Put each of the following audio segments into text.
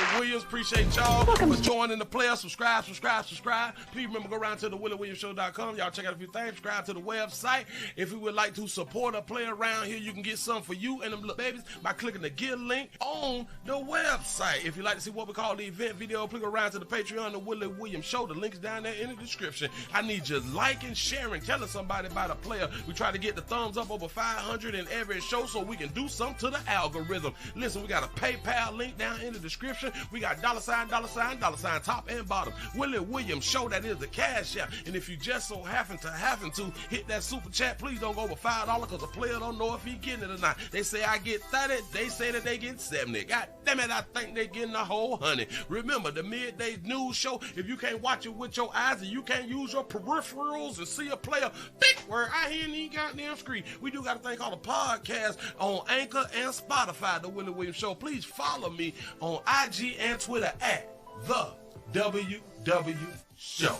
Willie Williams. Appreciate y'all for joining the player. Subscribe. Please remember, go around to the WillieWilliamsShow.com. Y'all check out a few things. Subscribe to the website. If you would like to support a player around here, you can get some for you and them little babies by clicking the Give link on the website. If you'd like to see what we call the event video, please go around to the Patreon, the Willie Williams Show. The link's down there in the description. I need you liking, sharing, telling somebody about a player. We try to get the thumbs up over 500 in every show so we can do something to the algorithm. Listen, we got a PayPal link down in the description. We got $, top and bottom. Willie Williams Show, that is the cash app. And if you just so happen to hit that super chat, please don't go over $5 because a player don't know if he getting it or not. They say I get 30, they say that they get 70. God damn it, I think they getting a whole 100. Remember, the midday news show, if you can't watch it with your eyes and you can't use your peripherals and see a player thick word I hear in the goddamn screen, we do got a thing called a podcast on Anchor and Spotify, the Willie Williams Show. Please follow me on IG and Twitter at the WW Show.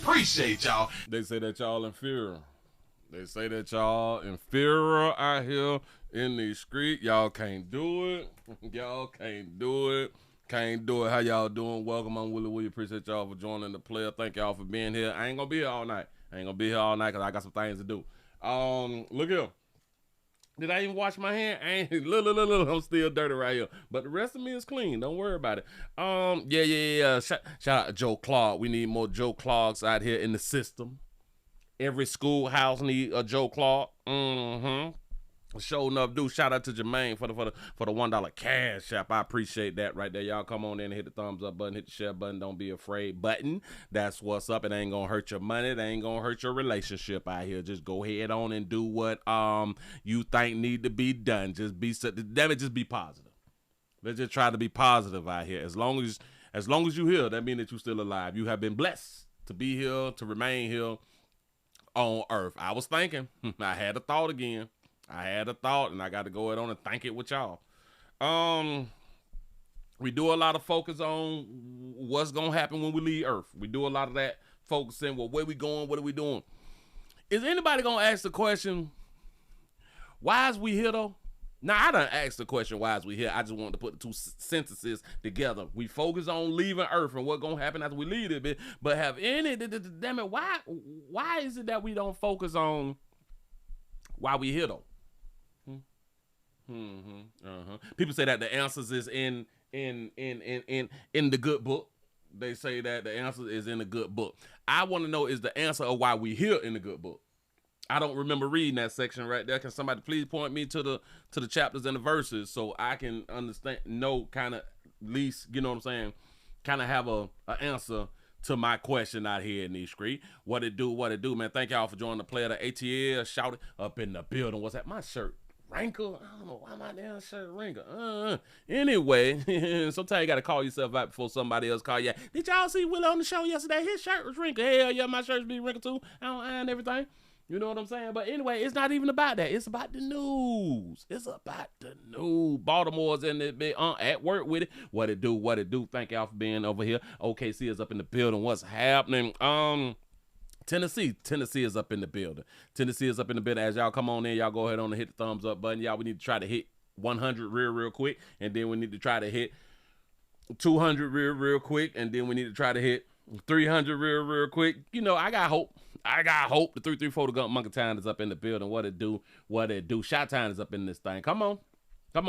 Appreciate y'all. They say that y'all inferior. They say that y'all inferior out here in the street. Y'all can't do it. Y'all can't do it. Can't do it. How y'all doing? Welcome. I'm Willie Williams. Appreciate y'all for joining the player. Thank y'all for being here. I ain't gonna be here all night. Because I got some things to do. Look here. Did I even wash my hand? I ain't look, I'm still dirty right here. But the rest of me is clean. Don't worry about it. Yeah. Shout out to Joe Clark. We need more Joe Clarks out here in the system. Every schoolhouse need a Joe Clark. Sure enough, do. Shout out to Jermaine for the $1 cash app. I appreciate that right there. Y'all come on in and hit the thumbs up button, hit the share button, don't be afraid button. That's what's up. It ain't gonna hurt your money. It ain't gonna hurt your relationship out here. Just go ahead on and do what you think need to be done. Just be positive. Let's just try to be positive out here. As long as you here, that means that you still alive. You have been blessed to be here, to remain here on earth. I was thinking, I had a thought again. And I got to go ahead on and think it with y'all. We do a lot of focus on what's going to happen when we leave Earth. We do a lot of that focusing, well, where we going, what are we doing? Is anybody going to ask the question, why is we here, though? Now, I done asked the question, why is we here? I just wanted to put the two sentences together. We focus on leaving Earth and what's going to happen after we leave it, bit. But have any, damn it, why is it that we don't focus on why we here, though? People say that the answers is in the good book. They say that the answer is in the good book. I want to know, is the answer of why we here in the good book? I don't remember reading that section right there. Can somebody please point me to the chapters and the verses so I can understand, know, kind of at least, you know what I'm saying, kind of have a answer to my question out here in these streets. What it do, man. Thank y'all for joining the player. The ATL shouted up in the building. What's that? My shirt wrinkle? I don't know why my damn shirt wrinkle. Anyway, sometimes you got to call yourself out before somebody else call you out. Did y'all see Willie on the show yesterday? His shirt was wrinkled. Hell yeah, my shirt's be wrinkled too. I don't iron everything. You know what I'm saying? But anyway, it's not even about that. It's about the news. It's about the news. Baltimore's in the at work with it. What it do? Thank y'all for being over here. OKC is up in the building. What's happening? Tennessee is up in the building. As y'all come on in, y'all go ahead on and hit the thumbs up button. Y'all, we need to try to hit 100 real quick, and then we need to try to hit 200 real quick, and then we need to try to hit 300 real quick. You know, I got hope. The 334 the Gump Monkey Town is up in the building. What it do? Shot Town is up in this thing. Come on.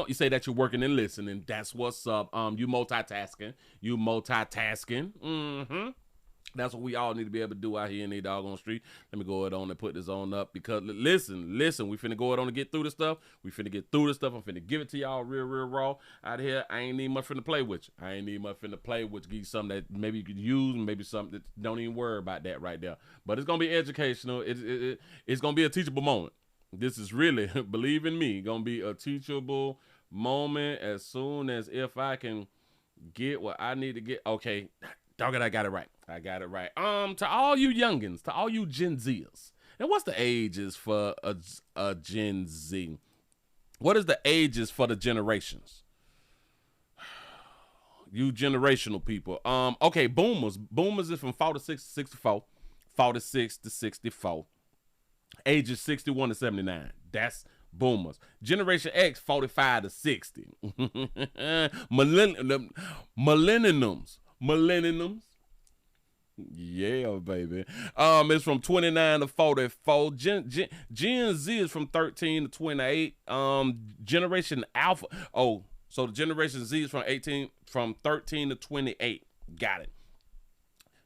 You say that you're working and listening. That's what's up. You multitasking. That's what we all need to be able to do out here in the doggone street. Let me go ahead on and put this on up because listen, we finna go ahead on and get through this stuff. I'm finna give it to y'all real raw out here. I ain't need much finna play with you. Give you something that maybe you could use and maybe something that don't even worry about that right there. But it's gonna be educational. It's gonna be a teachable moment. This is really, believe in me, gonna be a teachable moment as soon as if I can get what I need to get. Okay. Dog it, I got it right. To all you youngins, to all you Gen Zers, and what's the ages for a Gen Z? What is the ages for the generations? You generational people. Okay, boomers. Boomers is from 46 to 64. 46 to 64. Ages 61 to 79. That's boomers. Generation X, 45 to 60. Millenniums. Yeah, baby. It's from 29 to 44. Gen Z is from 13 to 28. Generation Alpha. Oh, so the Generation Z is from 13 to 28. Got it.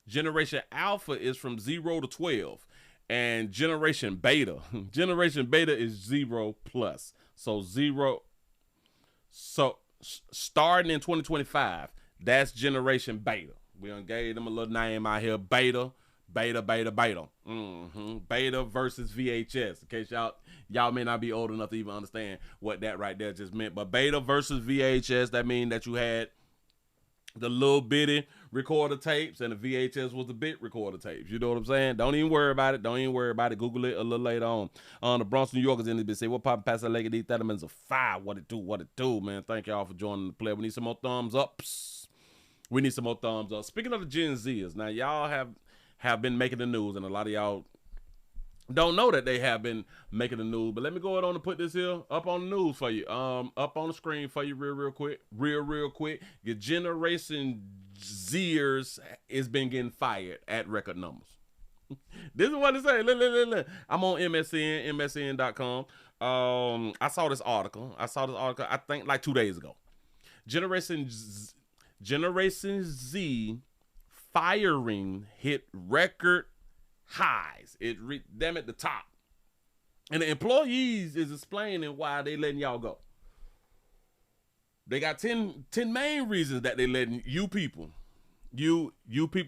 Generation Alpha is from 0 to 12. And Generation Beta. Generation Beta is 0 plus. So 0. So starting in 2025, that's Generation Beta. We done gave them a little name out here. Beta. Beta versus VHS. In case y'all may not be old enough to even understand what that right there just meant. But beta versus VHS, that means that you had the little bitty recorder tapes and the VHS was the bit recorder tapes. You know what I'm saying? Don't even worry about it. Google it a little later on. The Bronx, New Yorkers in this bitch say, what poppin' past that leg of these Thundermans are 5. What it do, man. Thank y'all for joining the play. We need some more thumbs ups. Speaking of the Gen Zers, now y'all have been making the news, and a lot of y'all don't know that they have been making the news. But let me go ahead on and put this here up on the news for you, up on the screen for you real quick. Your Generation Zers has been getting fired at record numbers. This is what it say. Look. I'm on MSN.com. I saw this article. I think like 2 days ago. Generation Z firing hit record highs. Them at the top. And the employees is explaining why they letting y'all go. They got 10 main reasons that they letting you people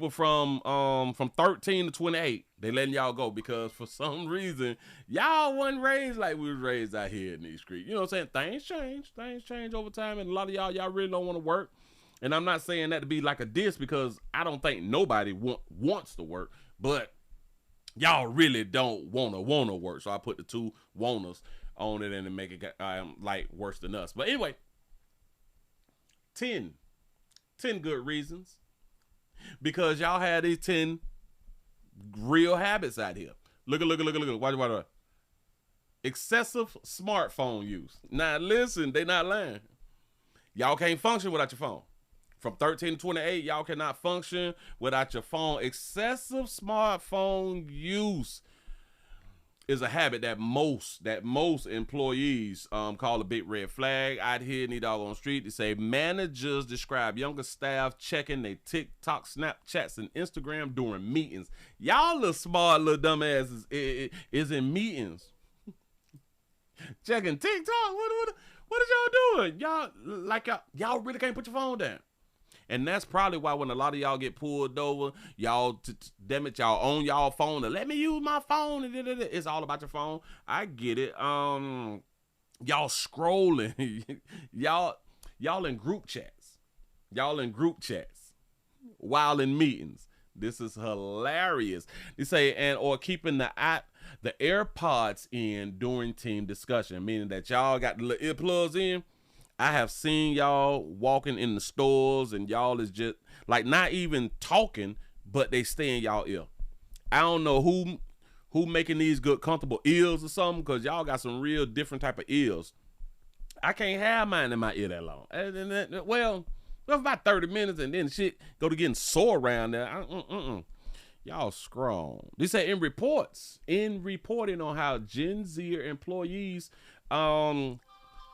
from 13 to 28, they letting y'all go because for some reason y'all wasn't raised like we was raised out here in these streets. You know what I'm saying? Things change over time, and a lot of y'all really don't want to work. And I'm not saying that to be like a diss because I don't think nobody wants to work, but y'all really don't wanna work. So I put the 2 wanners on it and to make it like worse than us. But anyway, 10 good reasons because y'all had these 10 real habits out here. Look. Watch. Excessive smartphone use. Now listen, they not lying. Y'all can't function without your phone. From 13 to 28, y'all cannot function without your phone. Excessive smartphone use is a habit that most employees call a big red flag out here in the doggone street. They say managers describe younger staff checking their TikTok, Snapchats, and Instagram during meetings. Y'all little smart little dumbasses is in meetings. Checking TikTok. What is y'all doing? Y'all really can't put your phone down. And that's probably why when a lot of y'all get pulled over, y'all, damn it, y'all own y'all phone. And let me use my phone. It's all about your phone. I get it. Y'all scrolling. y'all in group chats. While in meetings. This is hilarious. They say, or keeping the AirPods in during team discussion, meaning that y'all got the little earplugs in. I have seen y'all walking in the stores and y'all is just like not even talking, but they stay in y'all ear. I don't know who making these good comfortable ears or something, because y'all got some real different type of ears. I can't have mine in my ear that long. Well, about 30 minutes and then shit go to getting sore around there. Y'all strong. They say in reporting on how Gen Z employees,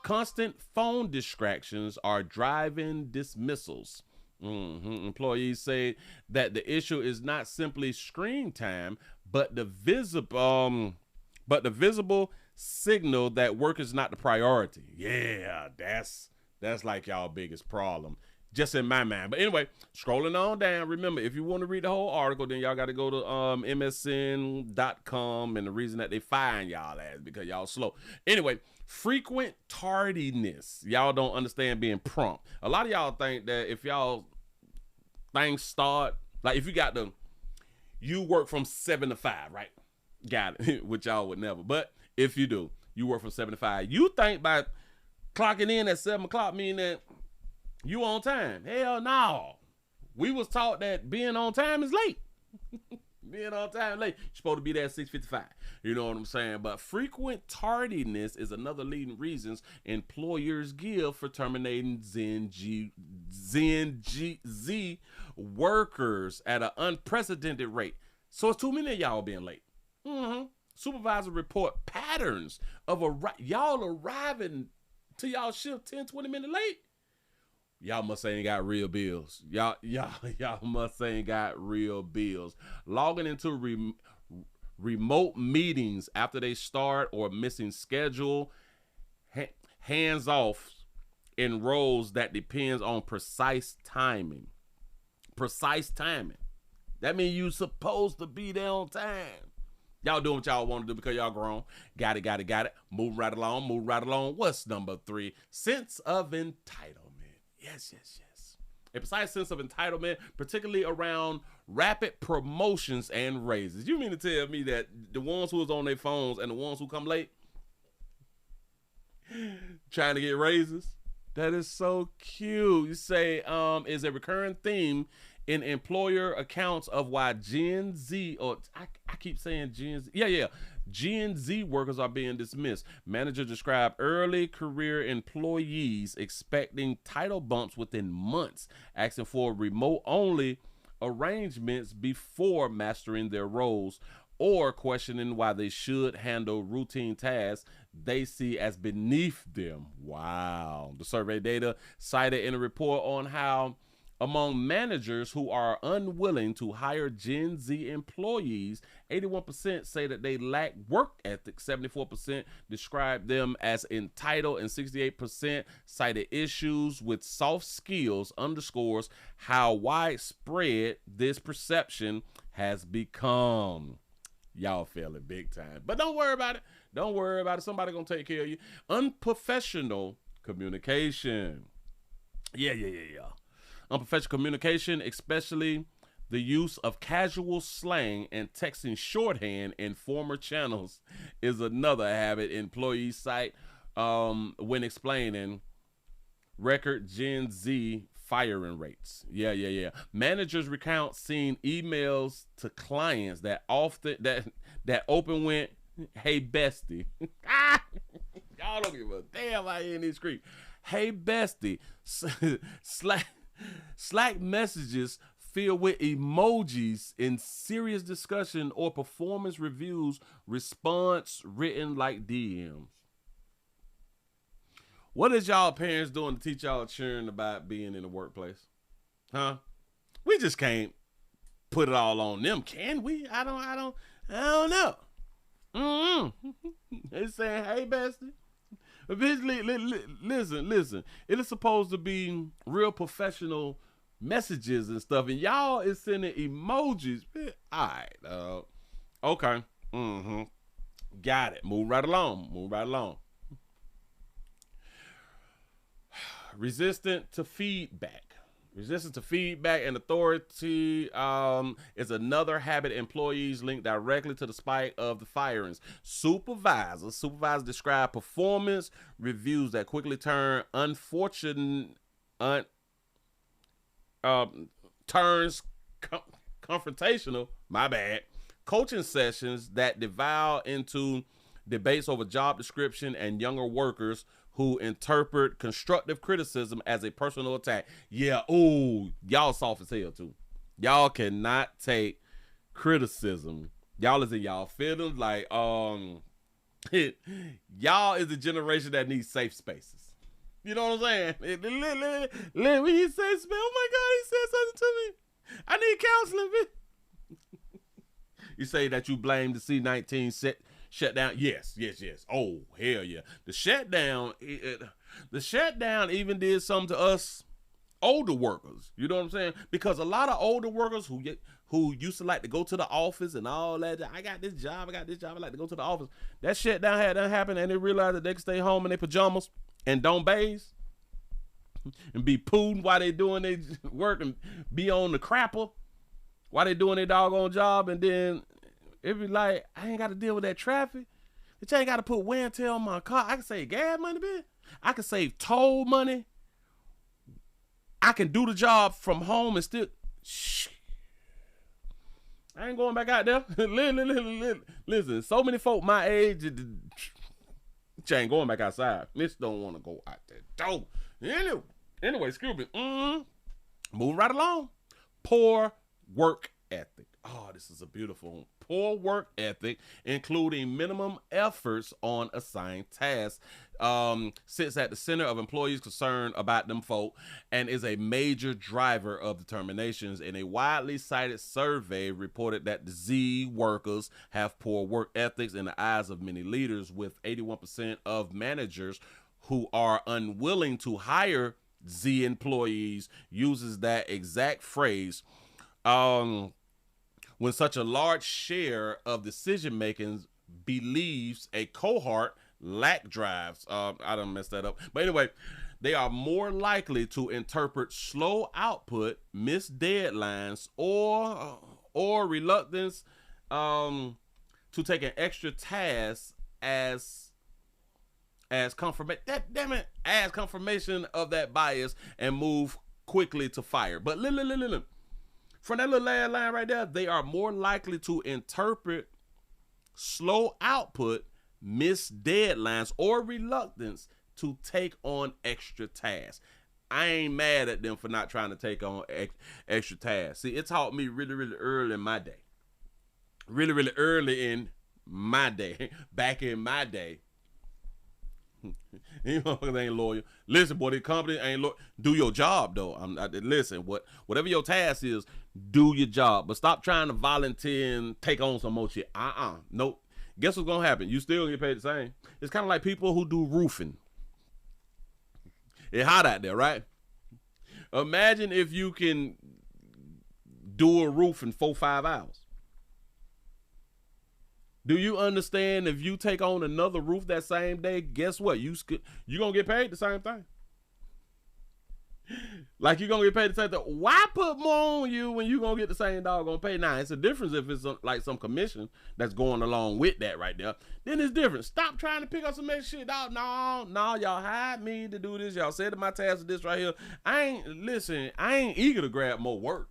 constant phone distractions are driving dismissals. Employees say that the issue is not simply screen time, but the visible signal that work is not the priority. Yeah, that's like y'all biggest problem, just in my mind. But anyway, scrolling on down. Remember, if you want to read the whole article, then y'all got to go to MSN.com, and the reason that they find y'all is because y'all slow. Anyway. Frequent tardiness. Y'all don't understand being prompt. A lot of y'all think that if y'all things start, like if you work from 7 to 5, right? Got it. Which y'all would never. But if you do, you work from 7 to 5. You think by clocking in at 7 o'clock mean that you on time. Hell no. We was taught that being on time is late. Being on time late. You're supposed to be there at 6:55. You know what I'm saying? But frequent tardiness is another leading reasons employers give for terminating Z workers at an unprecedented rate. So it's too many of y'all being late. Supervisor report patterns of y'all arriving to y'all shift 10, 20 minutes late. Y'all must ain't got real bills. Y'all must ain't got real bills. Logging into remote meetings after they start or missing schedule. Hands off in roles that depends on precise timing. Precise timing. That means you supposed to be there on time. Y'all doing what y'all want to do because y'all grown. Got it. Move right along. What's number 3? Sense of entitlement. Yes. A precise sense of entitlement, particularly around rapid promotions and raises. You mean to tell me that the ones who is on their phones and the ones who come late trying to get raises? That is so cute. You say, is a recurring theme in employer accounts of why Gen Z, or I keep saying Gen Z. Yeah. Gen Z workers are being dismissed. Manager described early career employees expecting title bumps within months, asking for remote-only arrangements before mastering their roles, or questioning why they should handle routine tasks they see as beneath them. Wow. The survey data cited in a report on how among managers who are unwilling to hire Gen Z employees, 81% say that they lack work ethic, 74% describe them as entitled, and 68% cited issues with soft skills, underscores how widespread this perception has become. Y'all feeling big time. But don't worry about it. Somebody gonna take care of you. Unprofessional communication. Yeah. Unprofessional communication, especially the use of casual slang and texting shorthand in former channels, is another habit employees cite when explaining record Gen Z firing rates. Yeah. Managers recount seeing emails to clients that open went, "Hey bestie." Y'all don't give a damn out here in these streets. "Hey bestie." Slack messages filled with emojis in serious discussion or performance reviews, response written like DMs. What is y'all parents doing to teach y'all children about being in the workplace? Huh? We just can't put it all on them, can we? I don't know. They saying, "Hey bestie." Listen. It is supposed to be real professional messages and stuff, and y'all is sending emojis. All right, okay. Got it. Move right along. Resistant to feedback and authority is another habit employees link directly to the spike of the firings. Supervisors describe performance reviews that quickly turn turns confrontational. My bad. Coaching sessions that devolve into debates over job description, and younger workers who interpret constructive criticism as a personal attack. Yeah, y'all soft as hell too. Y'all cannot take criticism. Y'all is in y'all feelings. Like, y'all is the generation that needs safe spaces. You know what I'm saying? When he says, "Oh my God, he said something to me. I need counseling." You say that you blame the C-19 shutdown. Yes. Oh, hell yeah. The shutdown even did something to us older workers. You know what I'm saying? Because a lot of older workers who used to like to go to the office and all that, I got this job, I like to go to the office. That shutdown had done happened, and they realized that they could stay home in their pajamas and don't bathe and be pooing while they doing their work and be on the crapper while they doing their doggone job. And then it be like, I ain't got to deal with that traffic. Bitch, I ain't got to put wear and tear on my car. I can save gas money, bitch. I can save toll money. I can do the job from home and still, I ain't going back out there. Listen, so many folk my age, ain't going back outside. Miss don't want to go out there. Don't. Anyway, excuse me. Moving right along. Poor work ethic. Oh, this is a beautiful one. Poor work ethic, including minimum efforts on assigned tasks, sits at the center of employees' concern about them folk and is a major driver of the terminations. In a widely cited survey reported that the Z workers have poor work ethics in the eyes of many leaders, with 81% of managers who are unwilling to hire Z employees uses that exact phrase. When such a large share of decision making believes a cohort lack drives. I done messed that up. But anyway, they are more likely to interpret slow output, missed deadlines, or reluctance to take an extra task as confirmation. As confirmation of that bias and move quickly to fire. But from that little last line right there, they are more likely to interpret slow output, missed deadlines, or reluctance to take on extra tasks. I ain't mad at them for not trying to take on extra tasks. See, it taught me really, really early in my day. Really, really early in my day. Back in my day. You motherfuckers ain't loyal. Listen, boy, the company ain't loyal. Do your job, though. Listen, whatever your task is, do your job. But stop trying to volunteer and take on some more shit. Nope. Guess what's gonna happen? You still get paid the same. It's kind of like people who do roofing. It's hot out there, right? Imagine if you can do a roof in 4-5 hours. Do you understand if you take on another roof that same day, guess what? You're going to get paid the same thing. Like you're going to get paid the same thing. Why put more on you when you're going to get the same doggone pay? Now, it's a difference if it's like some commission that's going along with that right there. Then it's different. Stop trying to pick up some extra shit out. No, y'all hired me to do this. Y'all said that my task is this right here. I ain't eager to grab more work.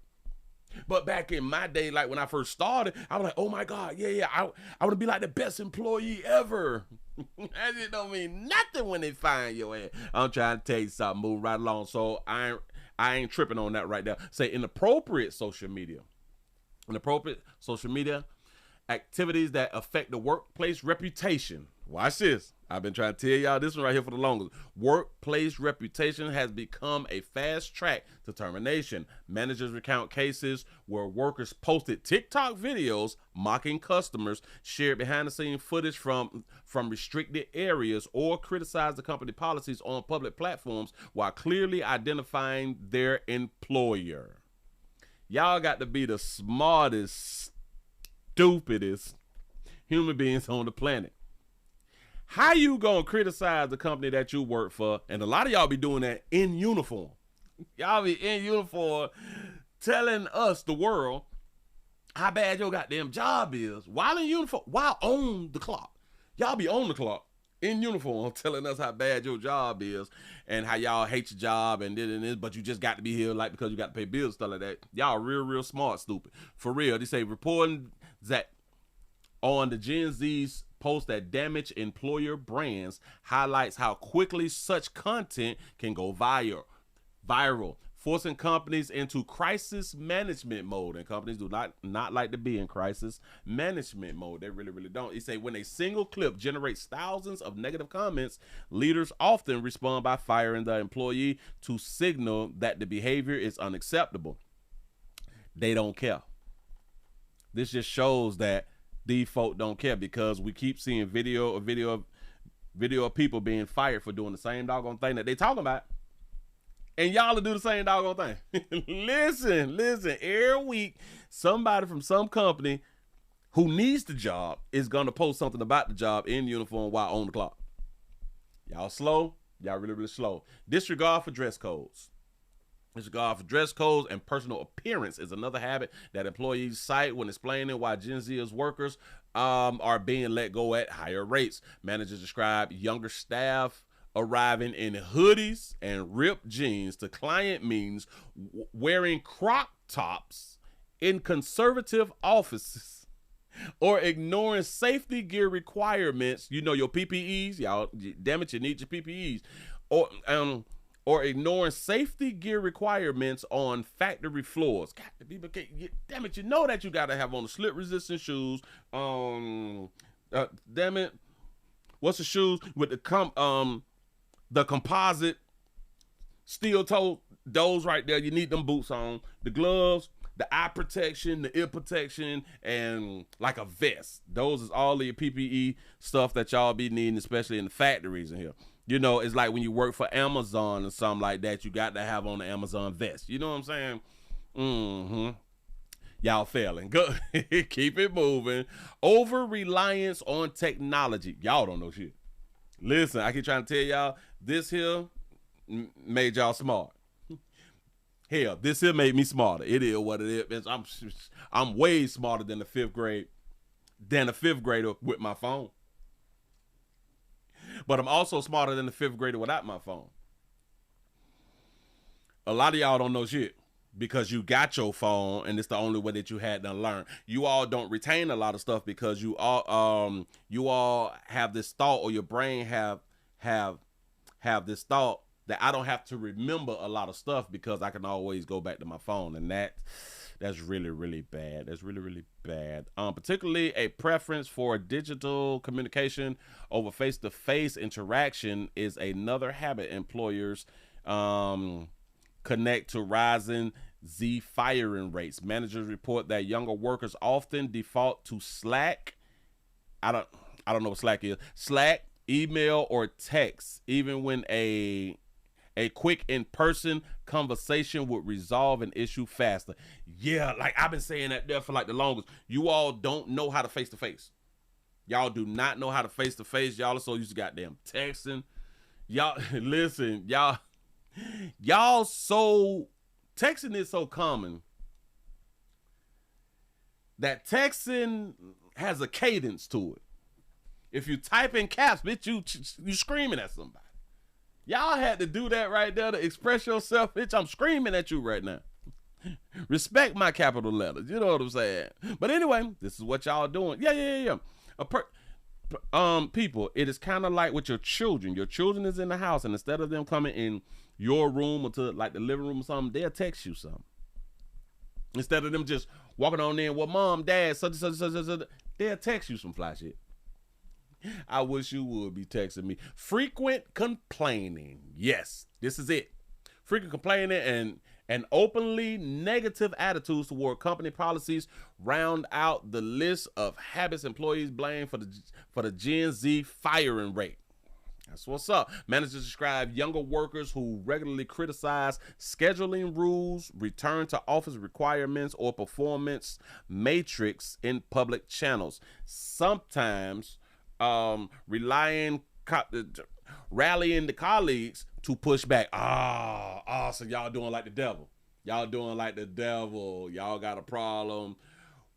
But back in my day, like when I first started, I was like, oh my God, yeah, I want to be like the best employee ever. That shit don't mean nothing when they find your ass. I'm trying to tell you something, move right along. So I ain't tripping on that right now. Say inappropriate social media. Activities that affect the workplace reputation. Watch this. I've been trying to tell y'all this one right here for the longest. Workplace reputation has become a fast track to termination. Managers recount cases where workers posted TikTok videos mocking customers, shared behind-the-scenes footage from restricted areas, or criticized the company policies on public platforms while clearly identifying their employer. Y'all got to be the smartest, stupidest human beings on the planet. How you gonna criticize the company that you work for? And a lot of y'all be doing that in uniform. Y'all be in uniform telling us, the world, how bad your goddamn job is while in uniform, while on the clock. Y'all be on the clock in uniform telling us how bad your job is and how y'all hate your job and this, but you just got to be here like because you got to pay bills, stuff like that. Y'all real smart, stupid. For real. They say reporting that on the Gen Z's post that damage employer brands highlights how quickly such content can go viral, forcing companies into crisis management mode. And companies do not like to be in crisis management mode. They really don't. He say when a single clip generates thousands of negative comments, leaders often respond by firing the employee to signal that the behavior is unacceptable. They don't care. This just shows that these folk don't care, because we keep seeing video of people being fired for doing the same doggone thing that they talking about. And y'all will do the same doggone thing. Listen, every week, somebody from some company who needs the job is going to post something about the job in uniform while on the clock. Y'all slow. Y'all really slow. Disregard for dress codes. Disregard for dress codes and personal appearance is another habit that employees cite when explaining why Gen Z's workers are being let go at higher rates. Managers describe younger staff arriving in hoodies and ripped jeans to client meetings, wearing crop tops in conservative offices or ignoring safety gear requirements, you know, your PPEs, y'all, damn it, you need your PPEs, or ignoring safety gear requirements on factory floors. God, people damn it, you know that you got to have on the slip resistant shoes. Damn it, what's the shoes with the composite steel toe? Those right there, you need them boots on. The gloves, the eye protection, the ear protection, and like a vest. Those is all of your PPE stuff that y'all be needing, especially in the factories in here. You know, it's like when you work for Amazon or something like that, you got to have on the Amazon vest. You know what I'm saying? Y'all failing. Good. Keep it moving. Over-reliance on technology. Y'all don't know shit. Listen, I keep trying to tell y'all, this here made y'all smart. Hell, this here made me smarter. It is what it is. I'm way smarter than a fifth grader with my phone. But I'm also smarter than the fifth grader without my phone. A lot of y'all don't know shit because you got your phone and it's the only way that you had to learn. You all don't retain a lot of stuff because you all have this thought, or your brain have this thought that I don't have to remember a lot of stuff because I can always go back to my phone, and that's really, really bad. That's really, really bad. Particularly a preference for digital communication over face-to-face interaction is another habit employers connect to rising Z firing rates. Managers report that younger workers often default to Slack. I don't know what Slack is. Slack, email, or text, even when a quick in-person conversation would resolve an issue faster. Yeah, like I've been saying that there for like the longest. You all don't know how to face-to-face. Y'all do not know how to face-to-face. Y'all are so used to goddamn texting. Y'all, listen, y'all so, texting is so common that texting has a cadence to it. If you type in caps, bitch, you screaming at somebody. Y'all had to do that right there to express yourself. Bitch, I'm screaming at you right now. Respect my capital letters. You know what I'm saying? But anyway, this is what y'all doing. Yeah. People, it is kind of like with your children. Your children is in the house, and instead of them coming in your room or to like the living room or something, they'll text you something. Instead of them just walking on in, well, mom, dad, such, they'll text you some fly shit. I wish you would be texting me. Frequent complaining. Yes, this is it. Frequent complaining and openly negative attitudes toward company policies round out the list of habits employees blame for the Gen Z firing rate. That's what's up. Managers describe younger workers who regularly criticize scheduling rules, return to office requirements, or performance matrix in public channels. Sometimes rallying the colleagues to push back. So y'all doing like the devil. Y'all doing like the devil. Y'all got a problem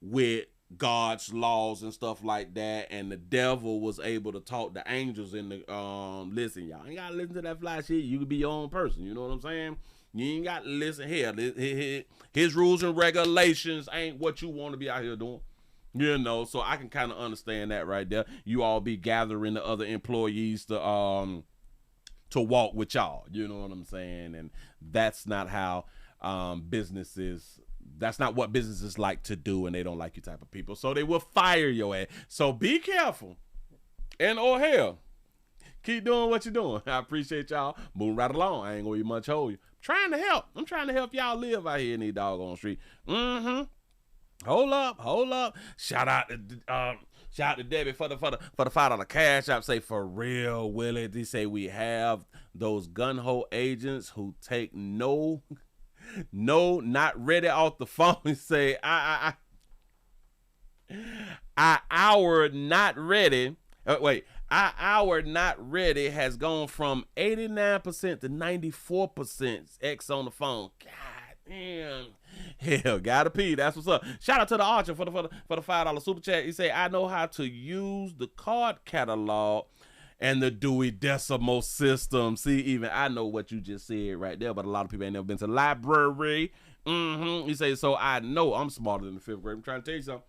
with God's laws and stuff like that, and the devil was able to talk the angels in the listen, y'all ain't gotta listen to that fly shit. You can be your own person. You know what I'm saying? You ain't got to listen here. His rules and regulations ain't what you want to be out here doing. You know, so I can kind of understand that right there. You all be gathering the other employees to walk with y'all. You know what I'm saying? And that's not how that's not what businesses like to do, and they don't like you type of people. So they will fire your ass. So be careful. And hell, keep doing what you're doing. I appreciate y'all. Moving right along. I ain't gonna much hold you. I'm trying to help y'all live out here in these doggone street. Hold up. Shout out to Debbie for the $5 cash app. Say, for real, Willie. They say we have those gun-ho agents who take no, not ready off the phone and say, our not ready. Our not ready has gone from 89% to 94% X on the phone. God damn. Hell, gotta pee. That's what's up. Shout out to the Archer for the $5 super chat. He say, I know how to use the card catalog and the Dewey Decimal System. See, even I know what you just said right there, but a lot of people ain't never been to the library. He say, so I know I'm smarter than the 5th grade. I'm trying to tell you something.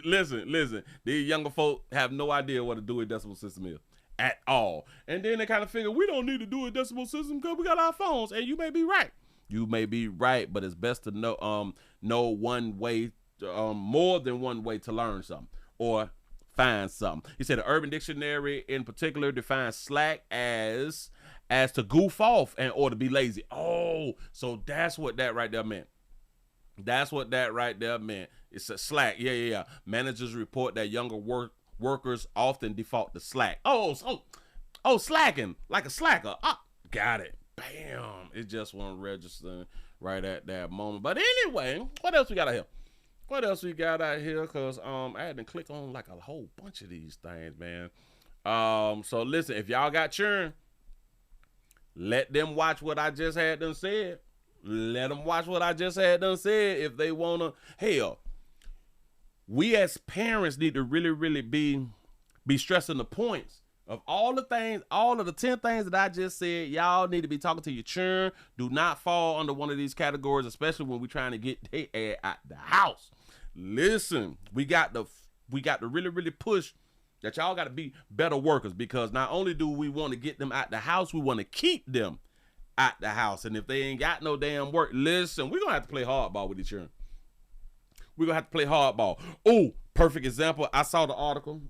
listen. These younger folk have no idea what a Dewey Decimal System is at all. And then they kind of figure, we don't need to do a decimal system because we got our phones. And you may be right. You may be right, but it's best to know one way, more than one way to learn something or find something. He said the Urban Dictionary in particular defines slack as to goof off and or to be lazy. Oh, so that's what that right there meant. That's what that right there meant. It's a slack. Yeah. Managers report that younger workers often default to slack. Oh, slacking like a slacker. Got it. Bam. It just wasn't registering right at that moment. But anyway, what else we got out here? Because I had to click on like a whole bunch of these things, man. So listen, if y'all got churn, let them watch what I just had them said. Let them watch what I just had them said if they wanna. Hell, we as parents need to really, really be stressing the points of all the things, all of the 10 things that I just said. Y'all need to be talking to your children. Do not fall under one of these categories, especially when we're trying to get their ass out the house. Listen, we got to really, really push that y'all got to be better workers, because not only do we want to get them out the house, we want to keep them out the house. And if they ain't got no damn work, listen, we're going to have to play hardball with each other. We're going to have to play hardball. Oh, perfect example. I saw an article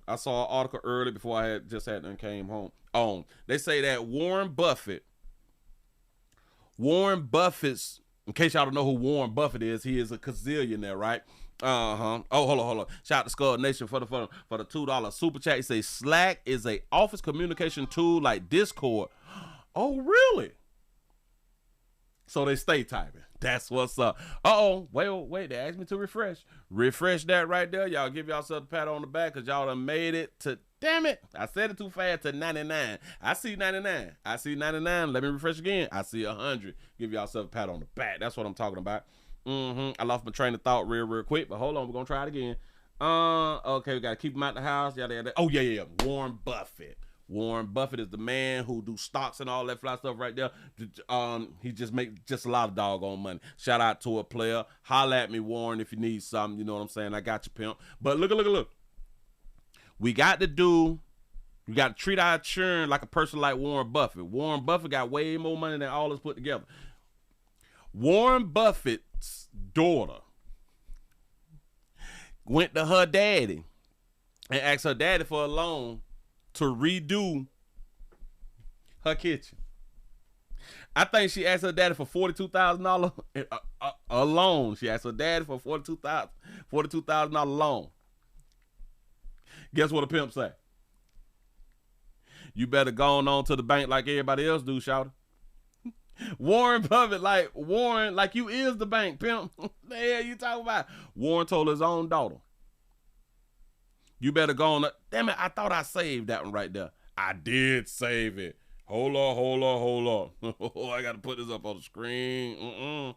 early before I had came home. They say that Warren Buffett's, in case y'all don't know who Warren Buffett is, he is a gazillionaire, right? Oh, hold on. Shout out to Skull Nation for the $2 super chat. He says Slack is a office communication tool like Discord. Oh, really? So they stay typing. That's what's up. Wait, they asked me to refresh. Refresh that right there. Y'all give yourself a pat on the back because y'all done made it to, damn it, I said it too fast, to 99. I see 99. Let me refresh again. I see 100. Give yourself a pat on the back. That's what I'm talking about. I lost my train of thought real quick, but hold on, we're gonna try it again. Okay, we gotta keep him out the house. Yada. Oh yeah. Warren Buffett is the man who do stocks and all that fly stuff right there. He just make just a lot of doggone money. Shout out to a player. Holla at me, Warren, if you need something. You know what I'm saying? I got you, pimp. But look. We got to treat our churn like a person like Warren Buffett. Warren Buffett got way more money than all of us put together. Warren Buffett's daughter went to her daddy and asked her daddy for a loan to redo her kitchen. I think she asked her daddy for $42,000 a loan. She asked her daddy for $42,000 loan. Guess what a pimp say? You better go on to the bank like everybody else do, shouter. Warren Buffett, like you is the bank, pimp. The hell you talking about? Warren told his own daughter, you better go on. Damn it, I thought I saved that one right there. I did save it. Hold on. I got to put this up on the screen.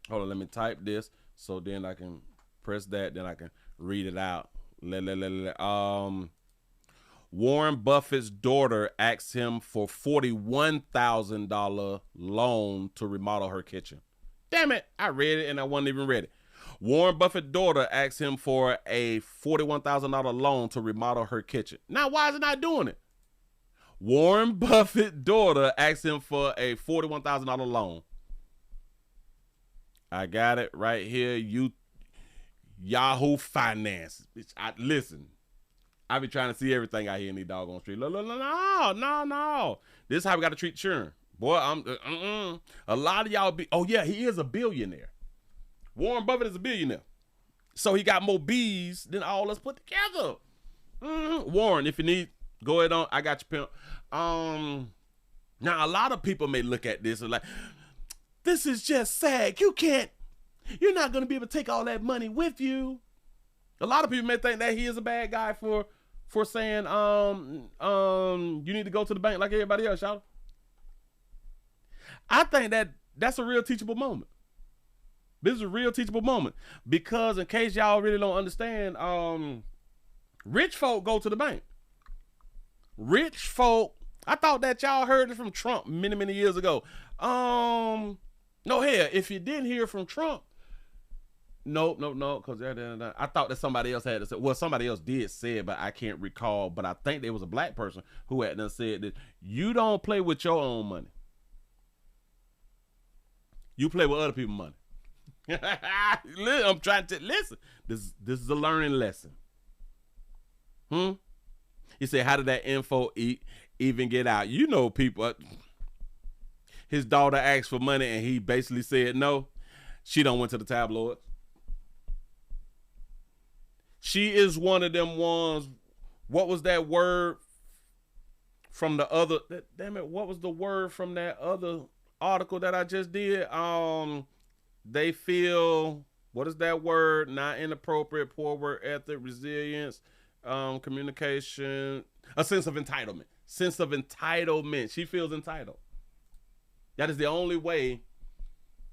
Hold on, let me type this so then I can press that, then I can read it out. Warren Buffett's daughter asked him for $41,000 loan to remodel her kitchen. Damn it, I read it and I wasn't even ready. Warren Buffett's daughter asked him for a $41,000 loan to remodel her kitchen. Now, why is it not doing it? Warren Buffett's daughter asked him for a $41,000 loan. I got it right here. Yahoo Finance. Listen. I be trying to see everything out here in these doggone streets. No. This is how we got to treat children. Boy, a lot of y'all he is a billionaire. Warren Buffett is a billionaire. So he got more B's than all us put together. Warren, if you need, go ahead on. I got you, pimp. Now, a lot of people may look at this and like, this is just sad. You're not going to be able to take all that money with you. A lot of people may think that he is a bad guy for saying, you need to go to the bank like everybody else, y'all. I think that's a real teachable moment. This is a real teachable moment because in case y'all really don't understand, rich folk go to the bank. Rich folk, I thought that y'all heard it from Trump many, many years ago. No, hell, if you didn't hear from Trump, no, because I thought that somebody else had to say. Well, somebody else did say it, but I can't recall. But I think there was a black person who had done said that you don't play with your own money. You play with other people's money. I'm trying to listen. This is a learning lesson. He said, how did that info even get out? You know, people. His daughter asked for money and he basically said no. She done went to the tabloids. She is one of them ones. What was that word from the other? Damn it! What was the word from that other article that I just did? They feel, what is that word? Not inappropriate, poor work ethic, resilience, communication, a sense of entitlement. Sense of entitlement. She feels entitled. That is the only way,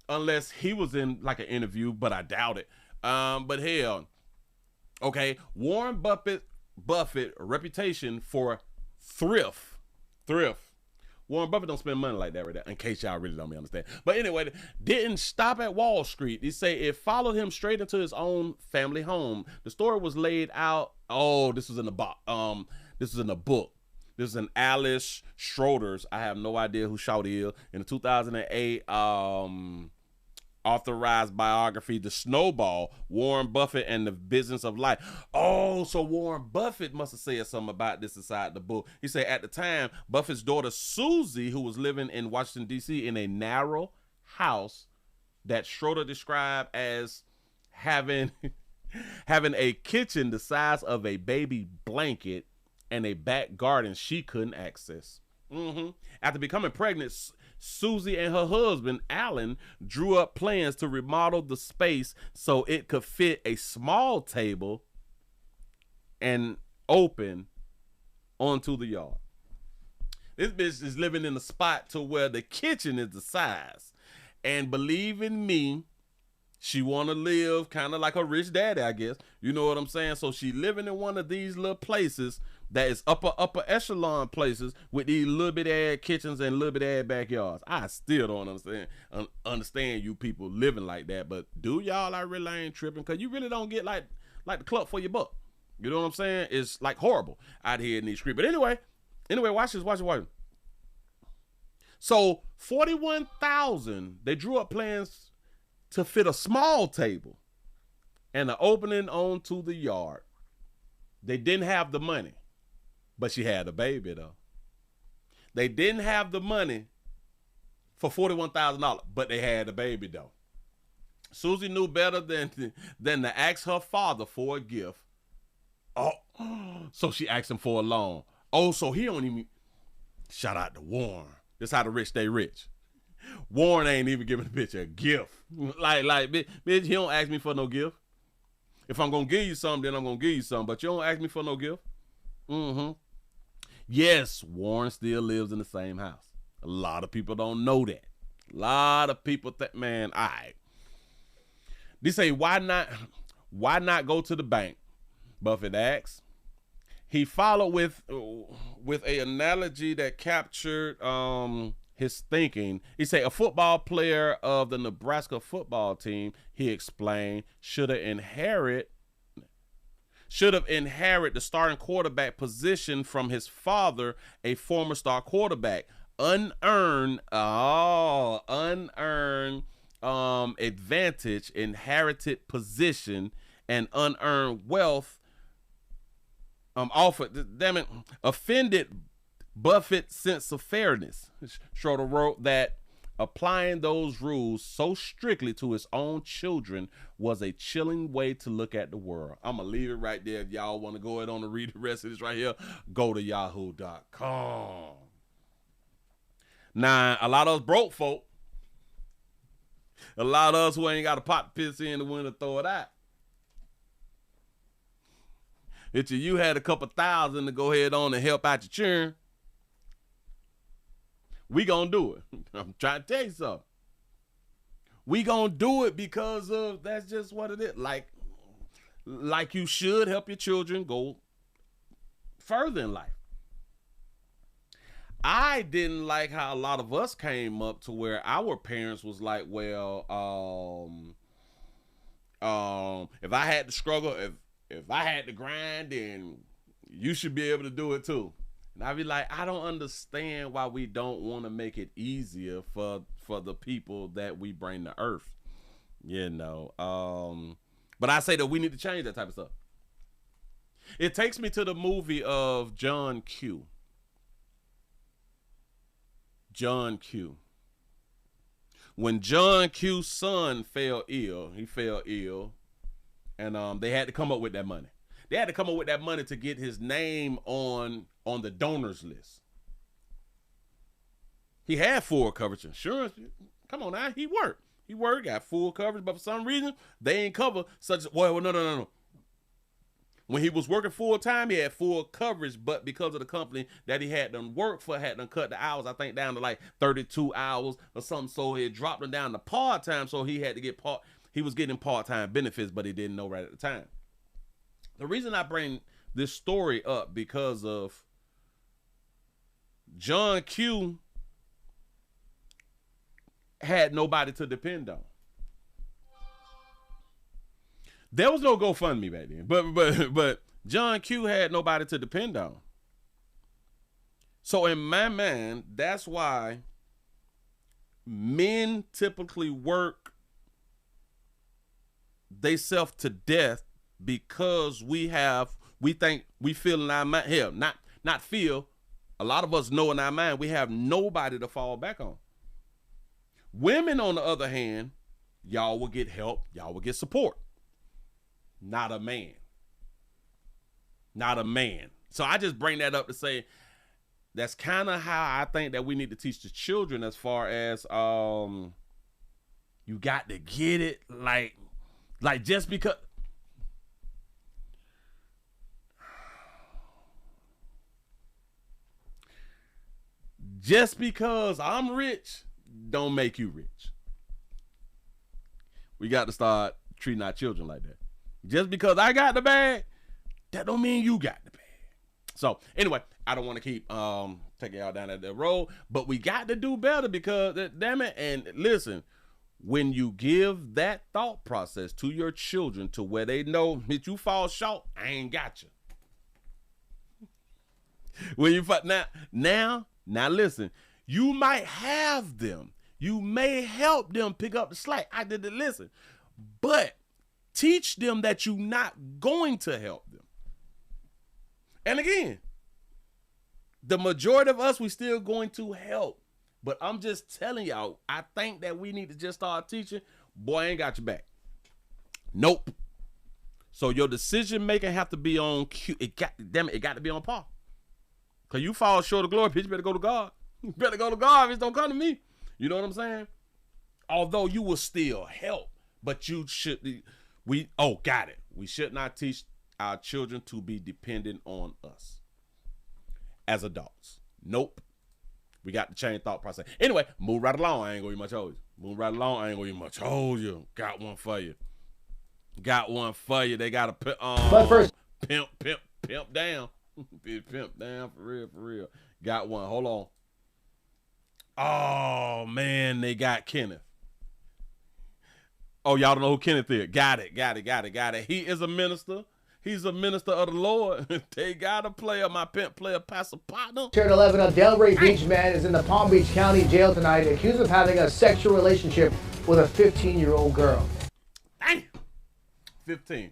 unless he was in like an interview, but I doubt it. But hell, okay, Warren Buffett, reputation for thrift. Warren Buffett don't spend money like that right there, in case y'all really don't understand. But anyway, didn't stop at Wall Street. He say it followed him straight into his own family home. The story was laid out. Oh, this was in the book. This is in the book. This is an Alice Schroeder's. I have no idea who Shawty is. In the 2008 authorized biography, The Snowball, Warren Buffett and the Business of Life. Oh, so Warren Buffett must have said something about this inside the book. He said at the time, Buffett's daughter Susie, who was living in Washington, D.C. in a narrow house that Schroeder described as having a kitchen the size of a baby blanket and a back garden she couldn't access. After becoming pregnant, Susie and her husband, Alan, drew up plans to remodel the space so it could fit a small table and open onto the yard. This bitch is living in a spot to where the kitchen is the size. And believe in me, she want to live kind of like a rich daddy, I guess. You know what I'm saying? So she living in one of these little places that is upper echelon places with these little bit ass kitchens and little bit ass backyards. I still don't understand you people living like that. But do y'all, I really ain't tripping, because you really don't get like the club for your buck. You know what I'm saying? It's like horrible out here in these streets. But anyway, watch this. So 41,000, they drew up plans to fit a small table and an opening onto the yard. They didn't have the money, but she had a baby though. They didn't have the money for $41,000, but they had a baby though. Susie knew better than to ask her father for a gift. Oh, so she asked him for a loan. Oh, so he don't even. Shout out to Warren. This how the rich stay rich. Warren ain't even giving the bitch a gift. Like, bitch, he don't ask me for no gift. If I'm gonna give you something, then I'm gonna give you something. But you don't ask me for no gift. Yes, Warren still lives in the same house. A lot of people don't know that. A lot of people think, man, all right. They say, why not go to the bank? Buffett asks. He followed with a analogy that captured his thinking. He said a football player of the Nebraska football team, he explained, should have inherited the starting quarterback position from his father, a former star quarterback. Unearned advantage, inherited position, and unearned wealth offered. Damn it, offended Buffett's sense of fairness. Schroeder wrote that applying those rules so strictly to his own children was a chilling way to look at the world. I'm going to leave it right there. If y'all want to go ahead on and read the rest of this right here, go to yahoo.com. Now, a lot of us broke folk, a lot of us who ain't got a pot to piss in the winter, throw it out. If you had a couple thousand to go ahead on and help out your children, we gonna do it. I'm trying to tell you something. We gonna do it because of, that's just what it is. Like you should help your children go further in life. I didn't like how a lot of us came up to where our parents was like, well, if I had to struggle, if I had to grind, then you should be able to do it too. And I'd be like, I don't understand why we don't want to make it easier for the people that we bring to earth, you know. But I say that we need to change that type of stuff. It takes me to the movie of John Q. John Q. When John Q's son fell ill, and they had to come up with that money. They had to come up with that money to get his name on the donors list. He had full coverage insurance. Come on now, he worked, got full coverage, but for some reason they ain't cover such. Well, no. When he was working full time, he had full coverage, but because of the company that he had done work for, had done cut the hours, I think down to like 32 hours or something. So it dropped him down to part time. So he had to get he was getting part time benefits, but he didn't know right at the time. The reason I bring this story up because of John Q had nobody to depend on. There was no GoFundMe back then, but John Q had nobody to depend on. So in my mind, that's why men typically work they self to death, because we feel in our mind, hell, not feel, a lot of us know in our mind we have nobody to fall back on. Women, on the other hand, y'all will get help, y'all will get support. Not a man. Not a man. So I just bring that up to say that's kind of how I think that we need to teach the children, as far as you got to get it, like just because I'm rich don't make you rich. We got to start treating our children like that. Just because I got the bag, that don't mean you got the bag. So anyway, I don't want to keep taking y'all down that road, but we got to do better, because damn it. And listen, when you give that thought process to your children to where they know that you fall short, I ain't got you. When you now listen, you might have them. You may help them pick up the slack. I did it. Listen, but teach them that you're not going to help them. And again, the majority of us, we still going to help. But I'm just telling y'all, I think that we need to just start teaching, boy, I ain't got your back. Nope. So your decision making have to be on cue. It got to be on par. Because you fall short of glory, bitch, you better go to God. You better go to God. It's don't come to me. You know what I'm saying? Although you will still help, but you should got it. We should not teach our children to be dependent on us as adults. Nope. We got to change thought process. Anyway, move right along. I ain't gonna be much hold you. Move right along. I ain't gonna be much hold you. Got one for you. They gotta put but first, pimp down. Pimp down for real. Got one. Hold on. Oh man, they got Kenneth. Oh, y'all don't know who Kenneth is. Got it. He is a minister. He's a minister of the Lord. They got a player, my pimp player, Pastor Partner. Shared 11, a Delray Beach man is in the Palm Beach County jail tonight, accused of having a sexual relationship with a 15-year-old girl. Damn. 15.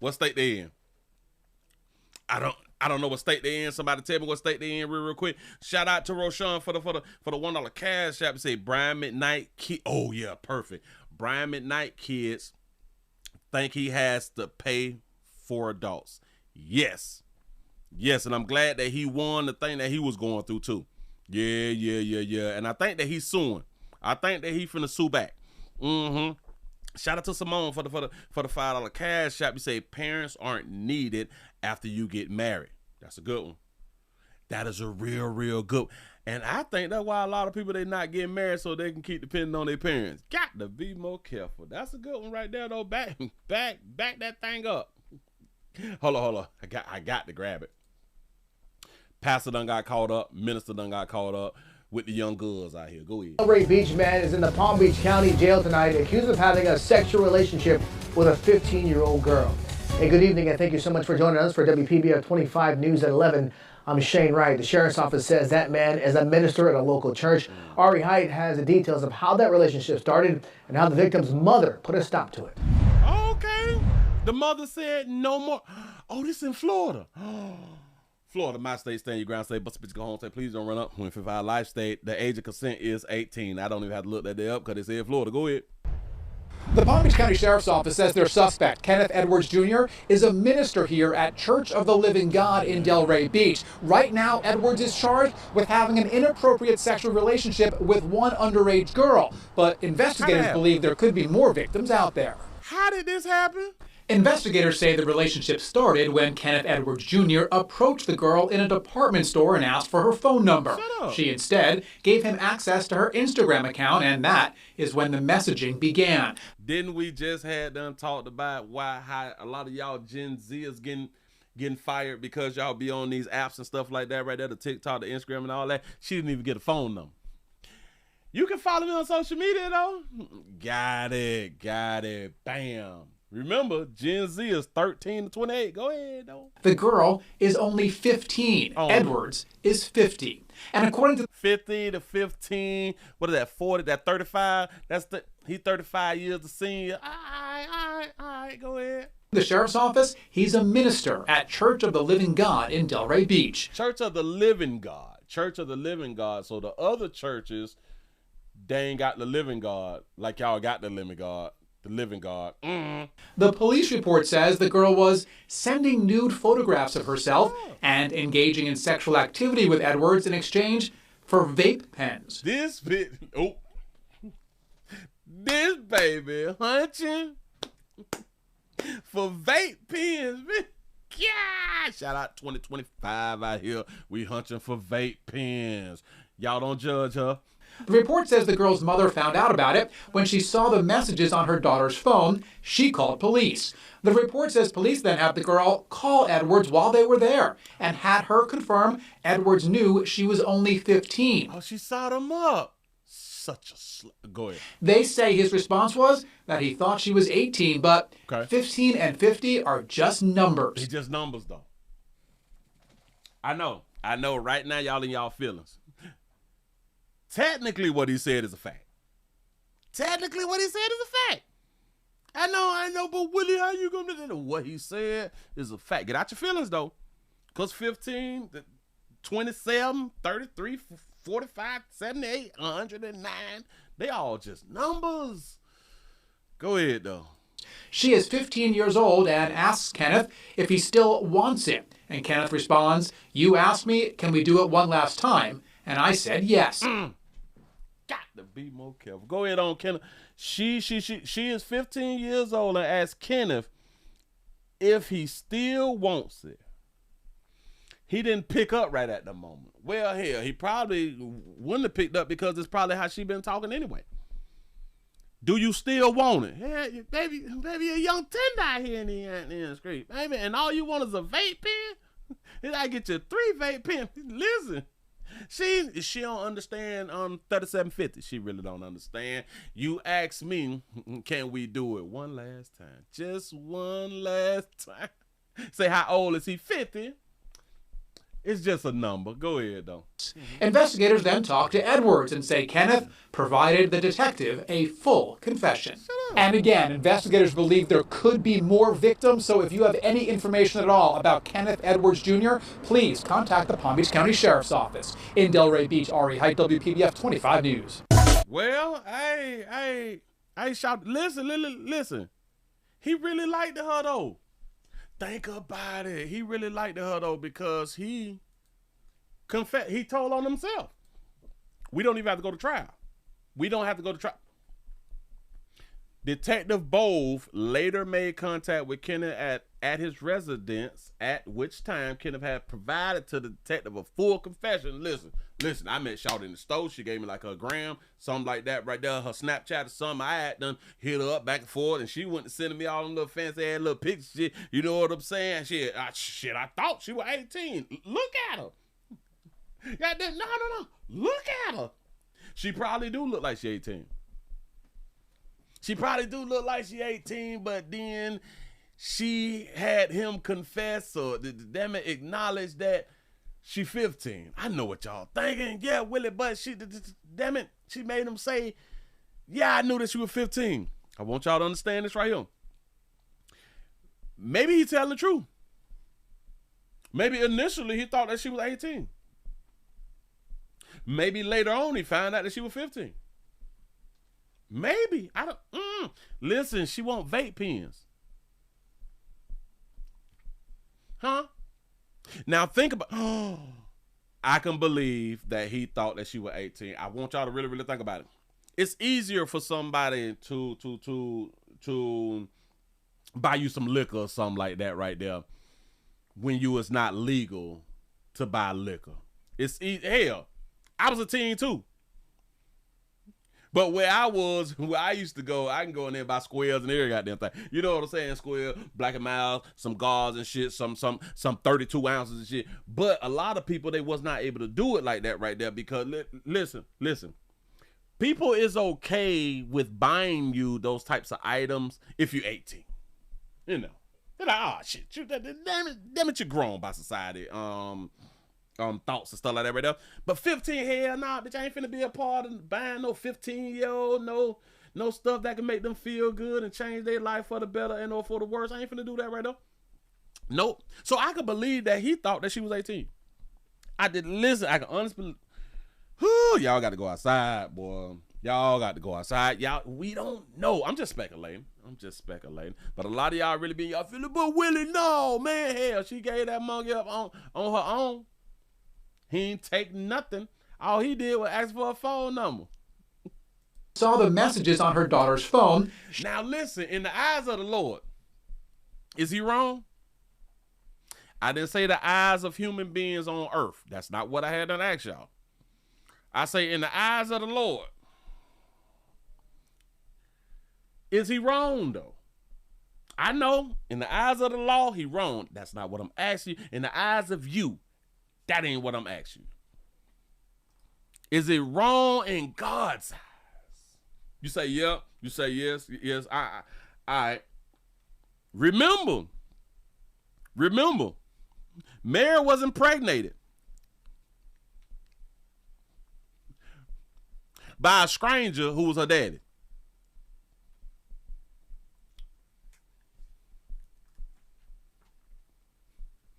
What state they in? I don't know what state they in. Somebody tell me what state they in real quick. Shout out to Roshan for the $1 cash app. Say Brian McKnight kid. Oh yeah, perfect. Brian McKnight kids think he has to pay for adults. Yes, and I'm glad that he won the thing that he was going through too. Yeah. And I think that he's suing. I think that he finna sue back. Shout out to Simone for the $5 cash app. You say parents aren't needed after you get married. That's a good one. That is a real good. And I think that's why a lot of people, they not getting married so they can keep depending on their parents. Got to be more careful. That's a good one right there though. Back that thing up. Hold on. I got to grab it. Pastor done got caught up. Minister done got caught up with the young girls out here. Go ahead. Delray Beach man is in the Palm Beach County Jail tonight, accused of having a sexual relationship with a 15-year-old girl. Hey, good evening, and thank you so much for joining us for WPBF 25 News at 11. I'm Shane Wright. The Sheriff's Office says that man is a minister at a local church. Ari Height has the details of how that relationship started and how the victim's mother put a stop to it. Okay. The mother said no more. Oh, this in Florida. Florida, my state, stand your ground, say, bust a bitch, go home, say, please don't run up. When 55 life state, the age of consent is 18. I don't even have to look that day up because they said Florida. Go ahead. The Palm Beach County Sheriff's Office says their suspect, Kenneth Edwards Jr., is a minister here at Church of the Living God in Delray Beach. Right now, Edwards is charged with having an inappropriate sexual relationship with one underage girl. But investigators believe there could be more victims out there. How did this happen? Investigators say the relationship started when Kenneth Edwards Jr. approached the girl in a department store and asked for her phone number. She instead gave him access to her Instagram account, and that is when the messaging began. Didn't we just had done talked about how a lot of y'all Gen Z is getting fired because y'all be on these apps and stuff like that right there, the TikTok, the Instagram and all that? She didn't even get a phone number. You can follow me on social media though. Got it. Bam. Remember, Gen Z is 13 to 28. Go ahead, though. The girl is only 15. Oh. Edwards is 50. And according to 50 to 15, what is that, 40, that 35? He's 35 years the senior. All right, go ahead. The Sheriff's Office, he's a minister at Church of the Living God in Delray Beach. Church of the Living God. Church of the Living God. So the other churches, they ain't got the living God like y'all got the living God. The living God. The police report says the girl was sending nude photographs of herself and engaging in sexual activity with Edwards in exchange for vape pens. This baby hunching for vape pens. Yeah. Shout out 2025 out here. We hunching for vape pens. Y'all don't judge her. The report says the girl's mother found out about it when she saw the messages on her daughter's phone. She called police. The report says police then had the girl call Edwards while they were there and had her confirm Edwards knew she was only 15. Oh, she saw them up. Such a Go ahead. They say his response was that he thought she was 18, but 15 and 50 are just numbers. It's just numbers, though. I know. Right now, y'all in y'all feelings. Technically, what he said is a fact. I know, but Willie, how you gonna do that? What he said is a fact. Get out your feelings, though. Because 15, 27, 33, 45, 78, 109, they all just numbers. Go ahead, though. She is 15 years old and asks Kenneth if he still wants it. And Kenneth responds, "You asked me, can we do it one last time?" And I said yes. Got to be more careful. Go ahead on, Kenneth. She is 15 years old and asked Kenneth if he still wants it. He didn't pick up right at the moment. Well, hell, he probably wouldn't have picked up because it's probably how she been talking anyway. Do you still want it? Yeah, baby, a young tender out here in the street, baby, and all you want is a vape pen? I get you 3 vape pens. Listen. She don't understand 3750. She really don't understand. You ask me, can we do it one last time? Just one last time. Say, how old is he? 50. It's just a number. Go ahead, though. Investigators then talk to Edwards and say Kenneth provided the detective a full confession. And again, investigators believe there could be more victims, so if you have any information at all about Kenneth Edwards Jr., please contact the Palm Beach County Sheriff's Office. In Delray Beach, Ari Height, WPBF 25 News. Well, I shout. Listen. He really liked her, though. Think about it. He really liked her, though, because he told on himself. We don't even have to go to trial. Detective Bove later made contact with Kenneth at his residence, at which time Kenneth had provided to the detective a full confession. Listen, I met Shawty in the store. She gave me like her gram, something like that right there, her Snapchat or something. I had done hit her up back and forth, and she went to sending me all them little fancy ass little pictures. You know what I'm saying? I thought she was 18. Look at her. Goddamn, no. Look at her. She probably do look like she 18. She probably do look like she 18, but then she had him confess or damn it acknowledge that she 15. I know what y'all thinking. Yeah, Willie, but she, damn it, she made him say, yeah, I knew that she was 15. I want y'all to understand this right here. Maybe he telling the truth. Maybe initially he thought that she was 18. Maybe later on he found out that she was 15. Maybe. I don't. Listen, she want vape pens. Huh? Now think about. I can believe that he thought that she was 18. I want y'all to really, really think about it. It's easier for somebody to buy you some liquor or something like that right there when you was not legal to buy liquor. It's hell. I was a teen too. But where I used to go, I can go in there and buy squares and every goddamn thing. You know what I'm saying? Square, Black and Mild, some gauze and shit, some 32 ounces and shit. But a lot of people, they was not able to do it like that right there because, listen. People is okay with buying you those types of items if you're 18. You know. They're like, oh, shit, damn it, you're grown by society. Thoughts and stuff like that right there. But 15, hell nah, bitch, I ain't finna be a part of buying no 15-year-old, no stuff that can make them feel good and change their life for the better and or for the worse. I ain't finna do that right there. Nope. So I could believe that he thought that she was 18. I can honestly, y'all got to go outside, boy. Y'all got to go outside. Y'all, we don't know. I'm just speculating. But a lot of y'all really be y'all feeling, but Willie, no, man, hell, she gave that monkey up on her own. He ain't take nothing. All he did was ask for a phone number. Saw the messages on her daughter's phone. Now listen, in the eyes of the Lord, is he wrong? I didn't say the eyes of human beings on earth. That's not what I had to ask y'all. I say in the eyes of the Lord, is he wrong though? I know in the eyes of the law, he wrong. That's not what I'm asking you. In the eyes of you, that ain't what I'm asking you. Is it wrong in God's eyes? You say, yeah. You say, yes. All right. Remember, Mary was impregnated by a stranger who was her daddy.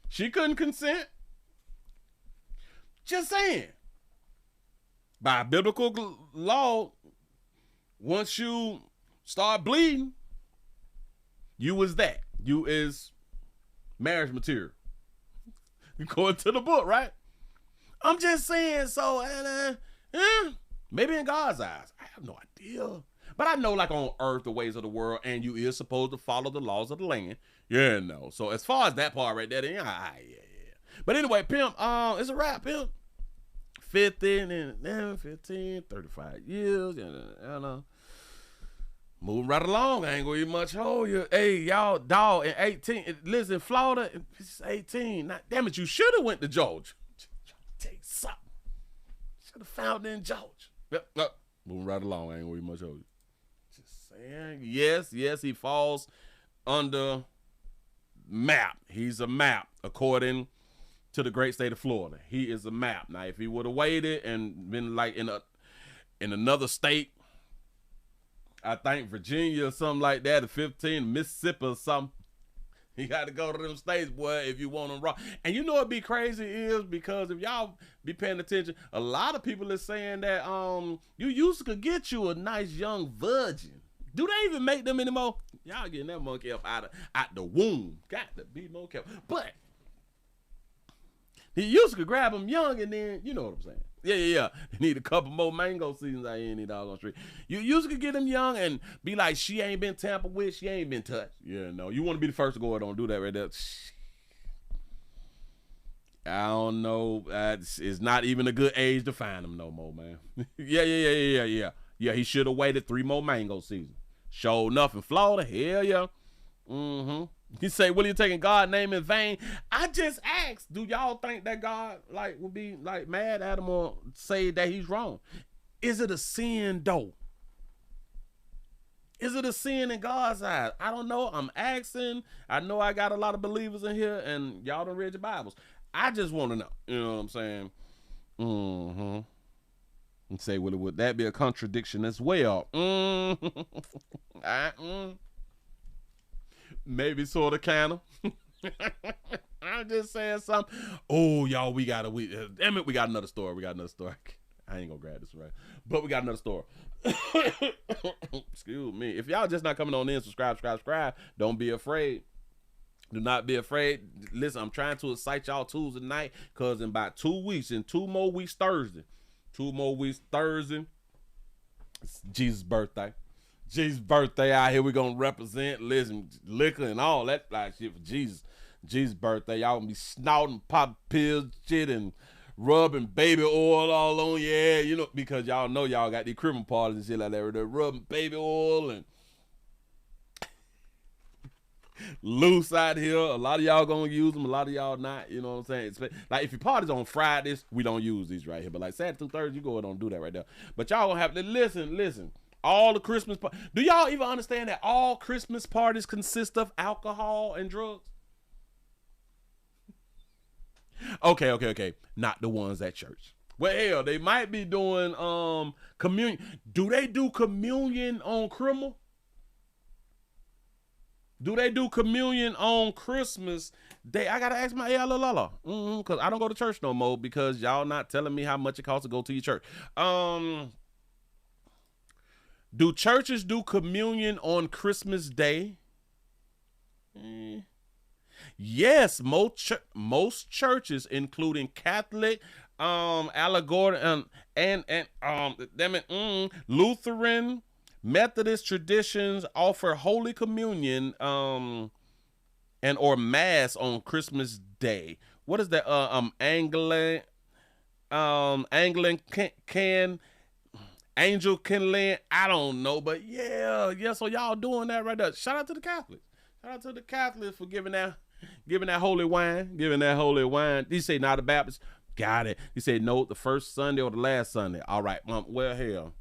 She couldn't consent. Just saying. By biblical law, once you start bleeding, you is that. You is marriage material. According to the book, right? I'm just saying, so, maybe in God's eyes. I have no idea. But I know, like, on earth, the ways of the world, and you is supposed to follow the laws of the land. Yeah, no. So, as far as that part right there, then, yeah. But anyway, pimp, it's a wrap, pimp. 15 and 15, 35 years, you know. Moving right along. I ain't gonna even much hold you. Hey, y'all, dog, in 18. Listen, Florida, it's 18. Now, damn it, you should have went to Georgia. Take something. Should have found it in Georgia. Yep. Moving right along. I ain't gonna even much hold you. Just saying. Yes, he falls under map. He's a map, according to the great state of Florida. He is a map. Now, if he would have waited and been like in another state, I think Virginia or something like that, or 15, Mississippi or something, you got to go to them states, boy, if you want them raw. And you know what be crazy is, because if y'all be paying attention, a lot of people are saying that you used to get you a nice young virgin. Do they even make them anymore? Y'all getting that monkey up out the womb. Got to be more careful. But he used to grab them young, and then, you know what I'm saying. Yeah. They need a couple more mango seasons out here in the doggone street. You used to get them young and be like, she ain't been tampered with, she ain't been touched. Yeah, no. You want to be the first to go ahead and do that right there. I don't know. It's not even a good age to find them no more, man. Yeah. Yeah, he should have waited 3 more mango seasons. Sure enough, in Florida, hell yeah. You say, Willie, you taking God's name in vain? I just asked, do y'all think that God like would be like mad at him or say that he's wrong? Is it a sin though? Is it a sin in God's eyes? I don't know. I'm asking. I know I got a lot of believers in here and y'all don't read your Bibles. I just want to know. You know what I'm saying? Mm-hmm. And say, Willie, would that be a contradiction as well? Maybe sort of, kind of. I'm just saying something. Oh, y'all, damn it, we got another story. I ain't gonna grab this right, but we got another story. Excuse me. If y'all just not coming on in, subscribe. Don't be afraid. Do not be afraid. Listen, I'm trying to excite y'all Tuesday night, because in about 2 weeks, in 2 more weeks Thursday, it's Jesus' birthday. Jesus' birthday out here. We're going to represent, listen, liquor and all that like shit for Jesus. Jesus' birthday. Y'all going to be snouting pop pills, shit, and rubbing baby oil all on your head, you know, because y'all know y'all got these criminal parties and shit like that. They're rubbing baby oil and loose out here. A lot of y'all going to use them. A lot of y'all not, you know what I'm saying? Like, if your party's on Fridays, we don't use these right here. But like Saturday through Thursday, you go ahead and do that right there. But y'all going to have to listen. All the Christmas do y'all even understand that all Christmas parties consist of alcohol and drugs? Okay. Not the ones at church. Well, hell, they might be doing communion. Do they do communion on criminal? Do they do communion on Christmas Day? I gotta ask my because I don't go to church no more, because y'all not telling me how much it costs to go to your church. Do churches do communion on Christmas Day? Yes, most churches, including Catholic, Allegorian, Lutheran, Methodist traditions offer Holy Communion and or Mass on Christmas Day. What is that? Anglican, I don't know, but yeah. So y'all doing that right there. Shout out to the Catholics. Shout out to the Catholics for giving that holy wine. He say not the Baptist. Got it. He said no, the first Sunday or the last Sunday. All right, well, hell.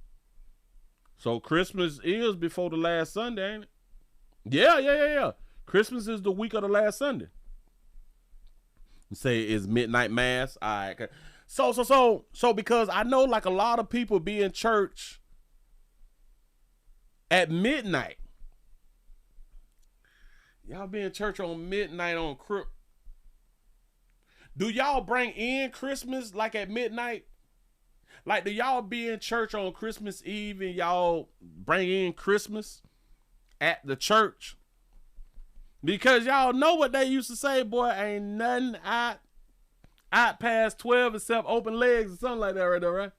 So Christmas is before the last Sunday, ain't it? Yeah. Christmas is the week of the last Sunday. You say it's midnight mass. All right. Okay. So because I know like a lot of people be in church at midnight. Y'all be in church on midnight on Do y'all bring in Christmas like at midnight? Like, do y'all be in church on Christmas Eve and y'all bring in Christmas at the church? Because y'all know what they used to say, boy, ain't nothing out past 12 except open legs or something like that right there, right?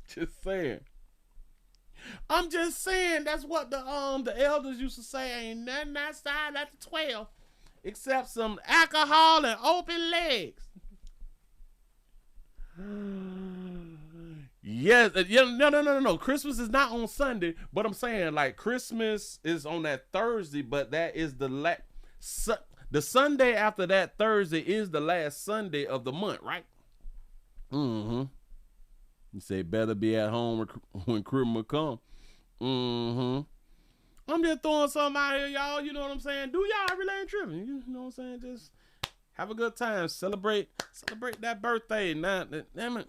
Just saying. I'm just saying that's what the elders used to say, ain't nothing outside after 12 except some alcohol and open legs. Yes, no. Christmas is not on Sunday, but I'm saying like Christmas is on that Thursday, but that is the Sunday after that Thursday is the last Sunday of the month, right? Mm-hmm. You say better be at home when Christmas come. Mm-hmm. I'm just throwing something out here, y'all. You know what I'm saying? Do y'all really ain't tripping? You know what I'm saying? Just have a good time. Celebrate that birthday. Now, damn it.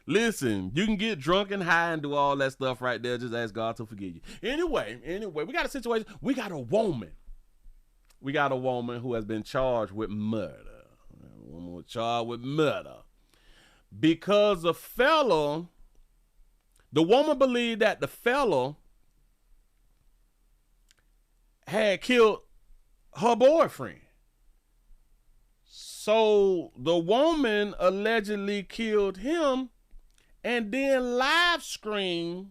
Listen, you can get drunk and high and do all that stuff right there. Just ask God to forgive you. Anyway, we got a situation. We got a woman who has been charged with murder. A woman was charged with murder because the woman believed that the fellow had killed her boyfriend. So the woman allegedly killed him and then live streamed.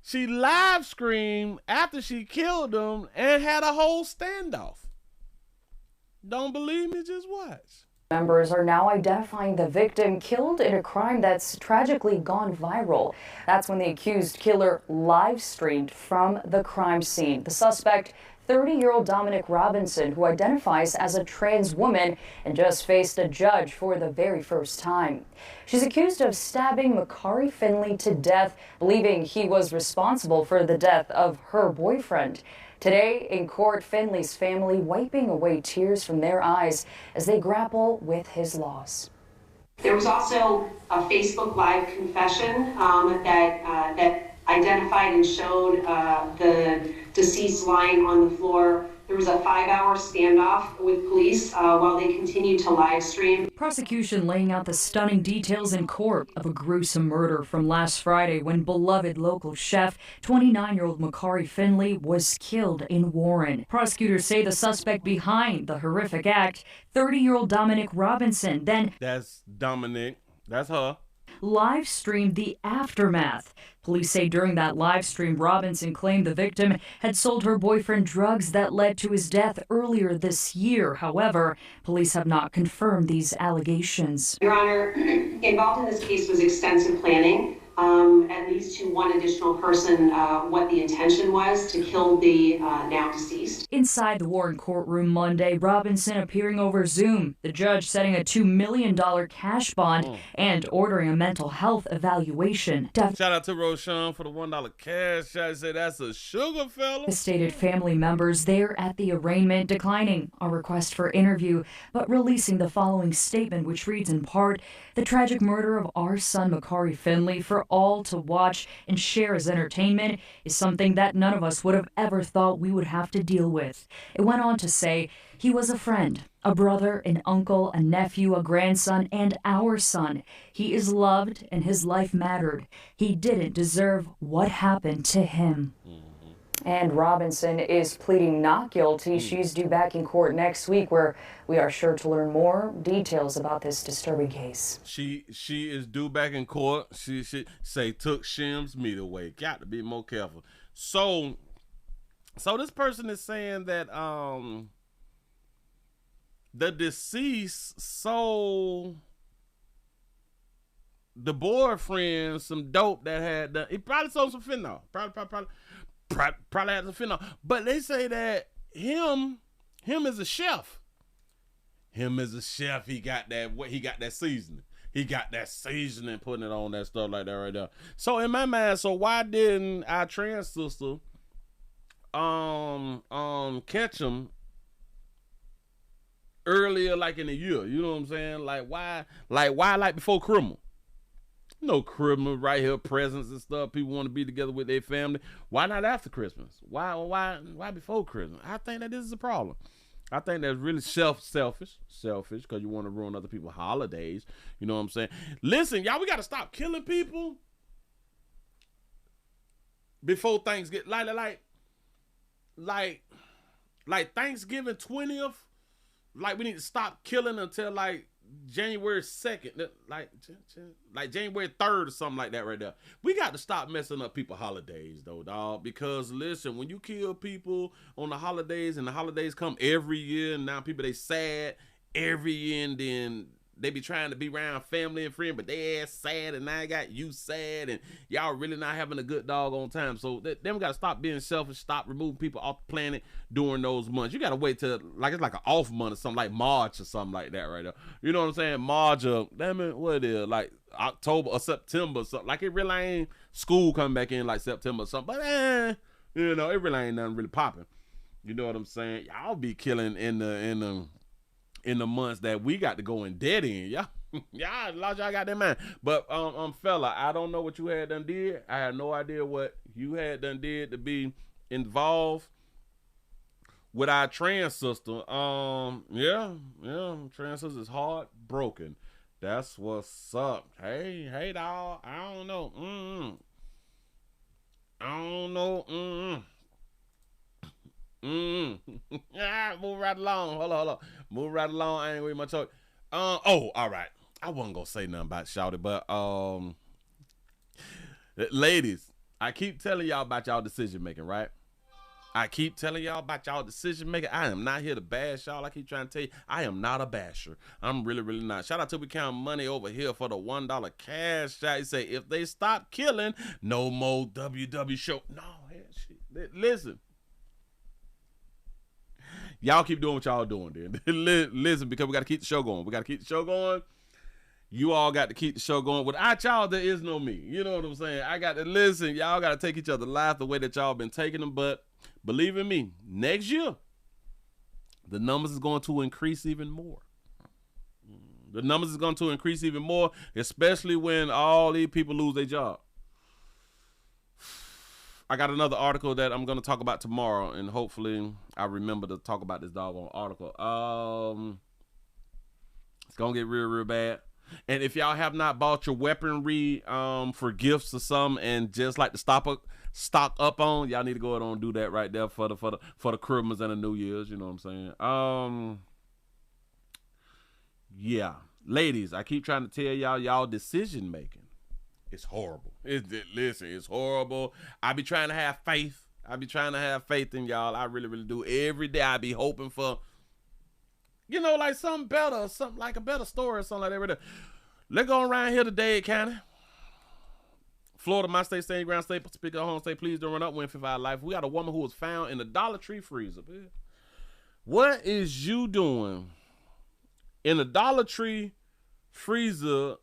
She live streamed after she killed him and had a whole standoff. Don't believe me? Just watch. Members are now identifying the victim killed in a crime that's tragically gone viral. That's when the accused killer live streamed from the crime scene. The suspect, 30-year-old Dominic Robinson, who identifies as a trans woman and just faced a judge for the very first time. She's accused of stabbing Makari Finley to death, believing he was responsible for the death of her boyfriend. Today, in court, Finley's family wiping away tears from their eyes as they grapple with his loss. There was also a Facebook Live confession that identified and showed the deceased lying on the floor. There was a 5-hour standoff with police while they continued to live stream. Prosecution laying out the stunning details in court of a gruesome murder from last Friday when beloved local chef, 29-year-old Makari Finley, was killed in Warren. Prosecutors say the suspect behind the horrific act, 30-year-old Dominic Robinson, then That's Dominic. That's her. live streamed the aftermath. Police say during that live stream, Robinson claimed the victim had sold her boyfriend drugs that led to his death earlier this year. However, police have not confirmed these allegations. Your Honor, involved in this case was extensive planning, at least to one additional person, what the intention was to kill the now deceased. Inside the Warren courtroom Monday, Robinson appearing over Zoom, the judge setting a $2 million cash bond and ordering a mental health evaluation. Shout out to Roshan for the $1 cash. I said that's a sugar fella. Devastated family members there at the arraignment declining a request for interview, but releasing the following statement, which reads in part, "The tragic murder of our son Makari Finley for all to watch and share as entertainment is something that none of us would have ever thought we would have to deal with." It went on to say, "He was a friend, a brother, an uncle, a nephew, a grandson, and our son. He is loved and his life mattered. He didn't deserve what happened to him." And Robinson is pleading not guilty. She's due back in court next week, where we are sure to learn more details about this disturbing case. She is due back in court. She say took Shim's meat away. Got to be more careful. So this person is saying that the deceased sold the boyfriend some dope that had done. He probably sold some fentanyl. Probably had some fentanyl. But they say that him as a chef. Him as a chef, he got that seasoning. He got that seasoning, putting it on that stuff like that right there. So in my mind, so why didn't our trans sister catch him earlier, like in the year? You know what I'm saying? Like why before criminal? No criminal right here, presents and stuff. People want to be together with their family. Why not after Christmas? Why before Christmas? I think that this is a problem. I think that's really selfish, because you want to ruin other people's holidays. You know what I'm saying? Listen, y'all, we got to stop killing people before Thanksgiving. Like Thanksgiving 20th. Like we need to stop killing until like January 2nd, like January 3rd or something like that right there. We got to stop messing up people's holidays though, dog, because listen, when you kill people on the holidays and the holidays come every year, and now people, they sad every year, and then they be trying to be around family and friends, but they ass sad, and now I got you sad, and y'all really not having a good doggone time. So then we got to stop being selfish, stop removing people off the planet during those months. You got to wait till like it's like an off month or something, like March or something like that right there. You know what I'm saying? March or what it is, like October or September or something. Like it really ain't school coming back in like September or something, but you know, it really ain't nothing really popping. You know what I'm saying? Y'all be killing in the months that we got to go in dead in. Y'all lost y'all got that man. But fella, I don't know what you had done did. I had no idea what you had done did to be involved with our trans sister. Yeah, trans sister is heartbroken. That's what's up. Hey dog, I don't know. Move right along. Hold on. Move right along. I ain't with my talk. All right. I wasn't gonna say nothing about Shouty, but ladies, I keep telling y'all about y'all decision making, right? I keep telling y'all about y'all decision making. I am not here to bash y'all. I keep trying to tell you, I am not a basher. I'm really, really not. Shout out to We Count Money over here for the $1 cash shot. He say, if they stop killing, no more WW show. No, hell shit. Listen. Y'all keep doing what y'all doing then. Listen, because we got to keep the show going. We got to keep the show going. You all got to keep the show going. Without y'all, there is no me. You know what I'm saying? I got to listen. Y'all got to take each other's life the way that y'all been taking them. But believe in me, next year, the numbers is going to increase even more. The numbers is going to increase even more, especially when all these people lose their job. I got another article that I'm going to talk about tomorrow, and hopefully I remember to talk about this doggone article. It's going to get real, real bad. And if y'all have not bought your weaponry for gifts or something and just like to stock up on, y'all need to go ahead and do that right there for the Christmas and the New Year's. You know what I'm saying? Yeah, ladies, I keep trying to tell y'all decision making. It's horrible. Listen, it's horrible. I be trying to have faith. I be trying to have faith in y'all. I really, really do. Every day I be hoping for, you know, like something better, something like a better story or something like that. Let's go around here to Dade County. Florida, my state, stand ground state, speak of home state, please don't run up, win 55 life. We got a woman who was found in the Dollar Tree freezer. What is you doing in the Dollar Tree freezer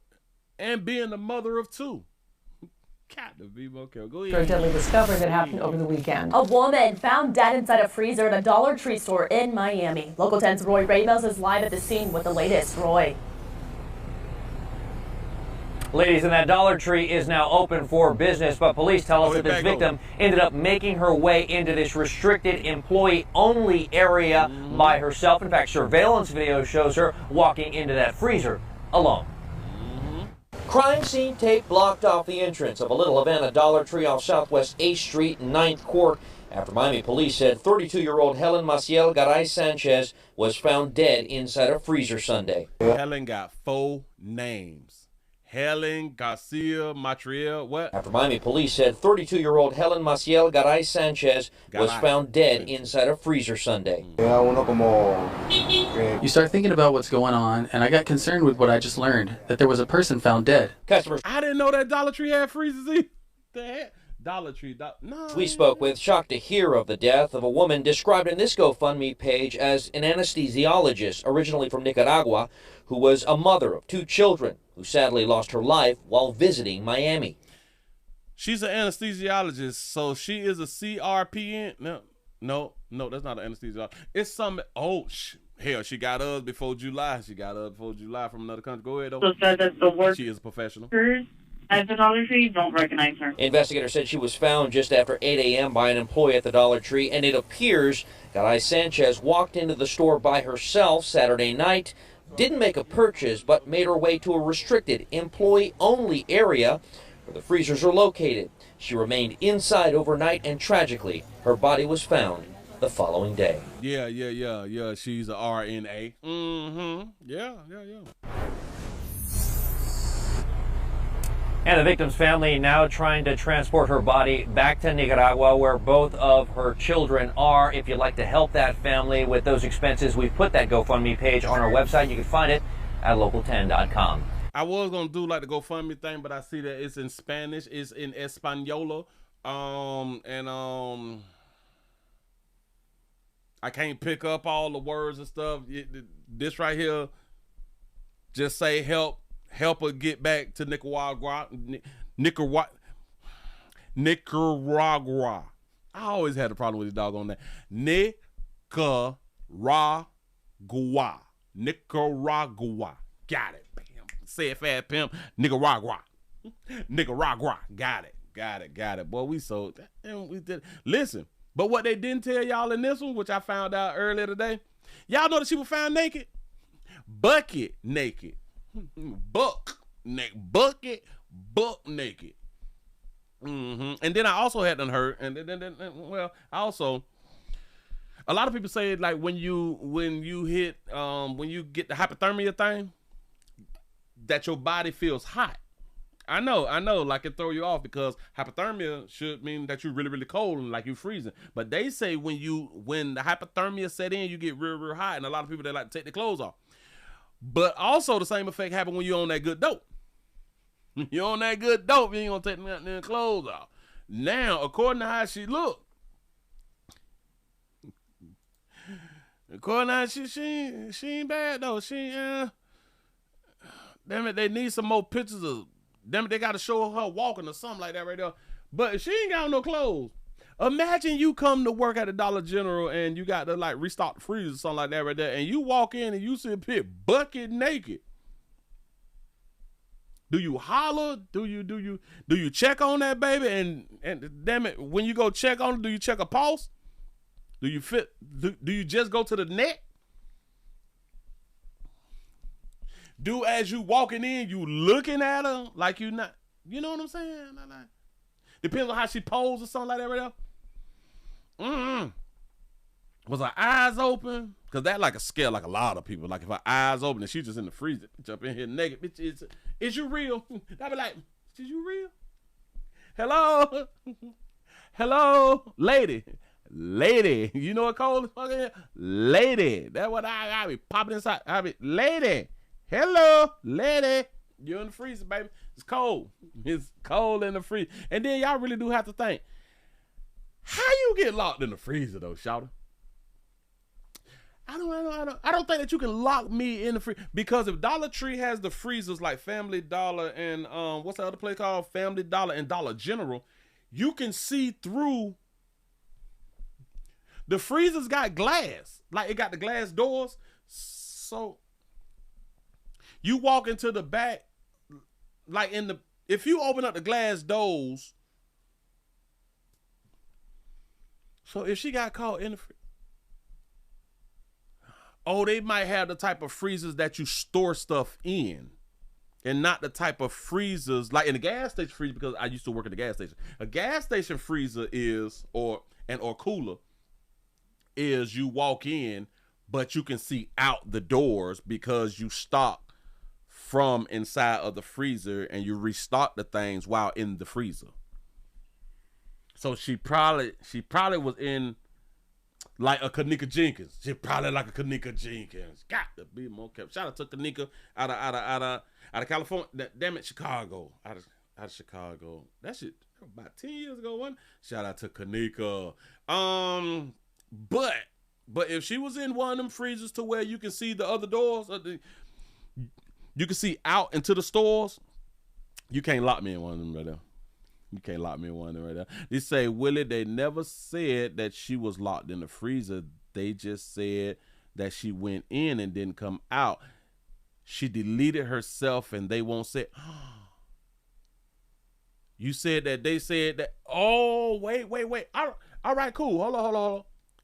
and being the mother of two? Got to be more careful. Go ahead. Deadly discovery that happened over the weekend. A woman found dead inside a freezer at a Dollar Tree store in Miami. Local 10's Roy Ramos is live at the scene with the latest. Roy. Ladies, and that Dollar Tree is now open for business, but police tell us that this victim ended up making her way into this restricted employee-only area by herself. In fact, surveillance video shows her walking into that freezer alone. Crime scene tape blocked off the entrance of a little event at Dollar Tree off Southwest 8th Street and 9th Court after Miami police said 32-year-old Helen Maciel Garay Sanchez was found dead inside a freezer Sunday. Helen got 4 names. Helen Garcia Matriel, what? After Miami police said 32-year-old Helen Maciel Garay Sanchez was found dead inside a freezer Sunday. You start thinking about what's going on, and I got concerned with what I just learned, that there was a person found dead. Customers. I didn't know that Dollar Tree had freezers either. The heck? Dollar Tree, no. We spoke with, shocked to hear of the death of a woman described in this GoFundMe page as an anesthesiologist, originally from Nicaragua, who was a mother of 2 children, who sadly lost her life while visiting Miami. She's an anesthesiologist, so she is a CRPN. No, that's not an anesthesiologist. It's some, hell, she got us before July. She got us before July from another country. Go ahead, though. So said that the work she is a professional. At the Dollar Tree don't recognize her. Investigators said she was found just after 8 a.m. by an employee at the Dollar Tree, and it appears Garay Sanchez walked into the store by herself Saturday night, didn't make a purchase, but made her way to a restricted employee-only area where the freezers are located. She remained inside overnight, and tragically, her body was found the following day. Yeah, she's a RNA. Yeah. And the victim's family now trying to transport her body back to Nicaragua, where both of her children are. If you'd like to help that family with those expenses, we've put that GoFundMe page on our website. You can find it at local10.com. I was going to do like the GoFundMe thing, but I see that it's in Spanish. It's in Española. I can't pick up all the words and stuff. This right here just say help her get back to Nicaragua. I always had a problem with this dog on that. Nicaragua. Got it. Bam. Say it fast, pimp. Nicaragua. Got it. Boy, we sold that. And we did. Listen, but what they didn't tell y'all in this one, which I found out earlier today, y'all know that she was found naked? Bucket naked. Buck naked. And then I also had done heard, and then I also, a lot of people say like when you get the hypothermia thing, that your body feels hot. I know, like it throw you off because hypothermia should mean that you're really, really cold and like you freezing. But they say when the hypothermia set in, you get real, real hot, and a lot of people they like to take their clothes off. But also the same effect happen when you're on that good dope. You're on that good dope, you ain't gonna take nothing clothes off. Now, according to how she look, according to how she ain't bad though. Damn it, they need some more pictures of. Damn it, they got to show her walking or something like that right there. But if she ain't got no clothes, imagine you come to work at the Dollar General and you got to like restock the freezer or something like that right there, and you walk in and you see a pit bucket naked. Do you holler? Do you check on that baby? And damn it, when you go check on it, do you check a pulse? Do you you just go to the neck? Do as you walking in, you looking at her like you not, you know what I'm saying? Depends on how she pose or something like that right there. Was her eyes open? Cause that like a scare like a lot of people. Like if her eyes open and she's just in the freezer, jump in here naked, bitch. Is you real? I be like, is you real? Hello, hello, lady. You know what cold is fucking? Lady. That's what I be popping inside. I be lady. Hello, lady. You're in the freezer, baby. It's cold. It's cold in the freezer. And then y'all really do have to think, how you get locked in the freezer though, shouter? I don't think that you can lock me in the freezer, because if Dollar Tree has the freezers like Family Dollar and what's the other place called? Family Dollar and Dollar General, you can see through. The freezers got glass, like it got the glass doors, so you walk into the back, like if you open up the glass doors, so if she got caught in the they might have the type of freezers that you store stuff in, and not the type of freezers like in a gas station freezer, because I used to work at the gas station. A gas station freezer is, or cooler, is you walk in, but you can see out the doors because you stock from inside of the freezer and you restock the things while in the freezer. So she probably was in like a Kanika Jenkins. She probably like a Kanika Jenkins. Got to be more kept. Shout out to Kanika out of California. Damn it, Chicago. Out of Chicago. That shit about 10 years ago, wasn't it? Shout out to Kanika. But if she was in one of them freezers to where you can see the other doors, you can see out into the stores, you can't lock me in one of them right there. You can't lock me in one of them right there. They say, Willie, they never said that she was locked in the freezer. They just said that she went in and didn't come out. She deleted herself and they won't say, you said that they said that. Oh, wait. All right, cool.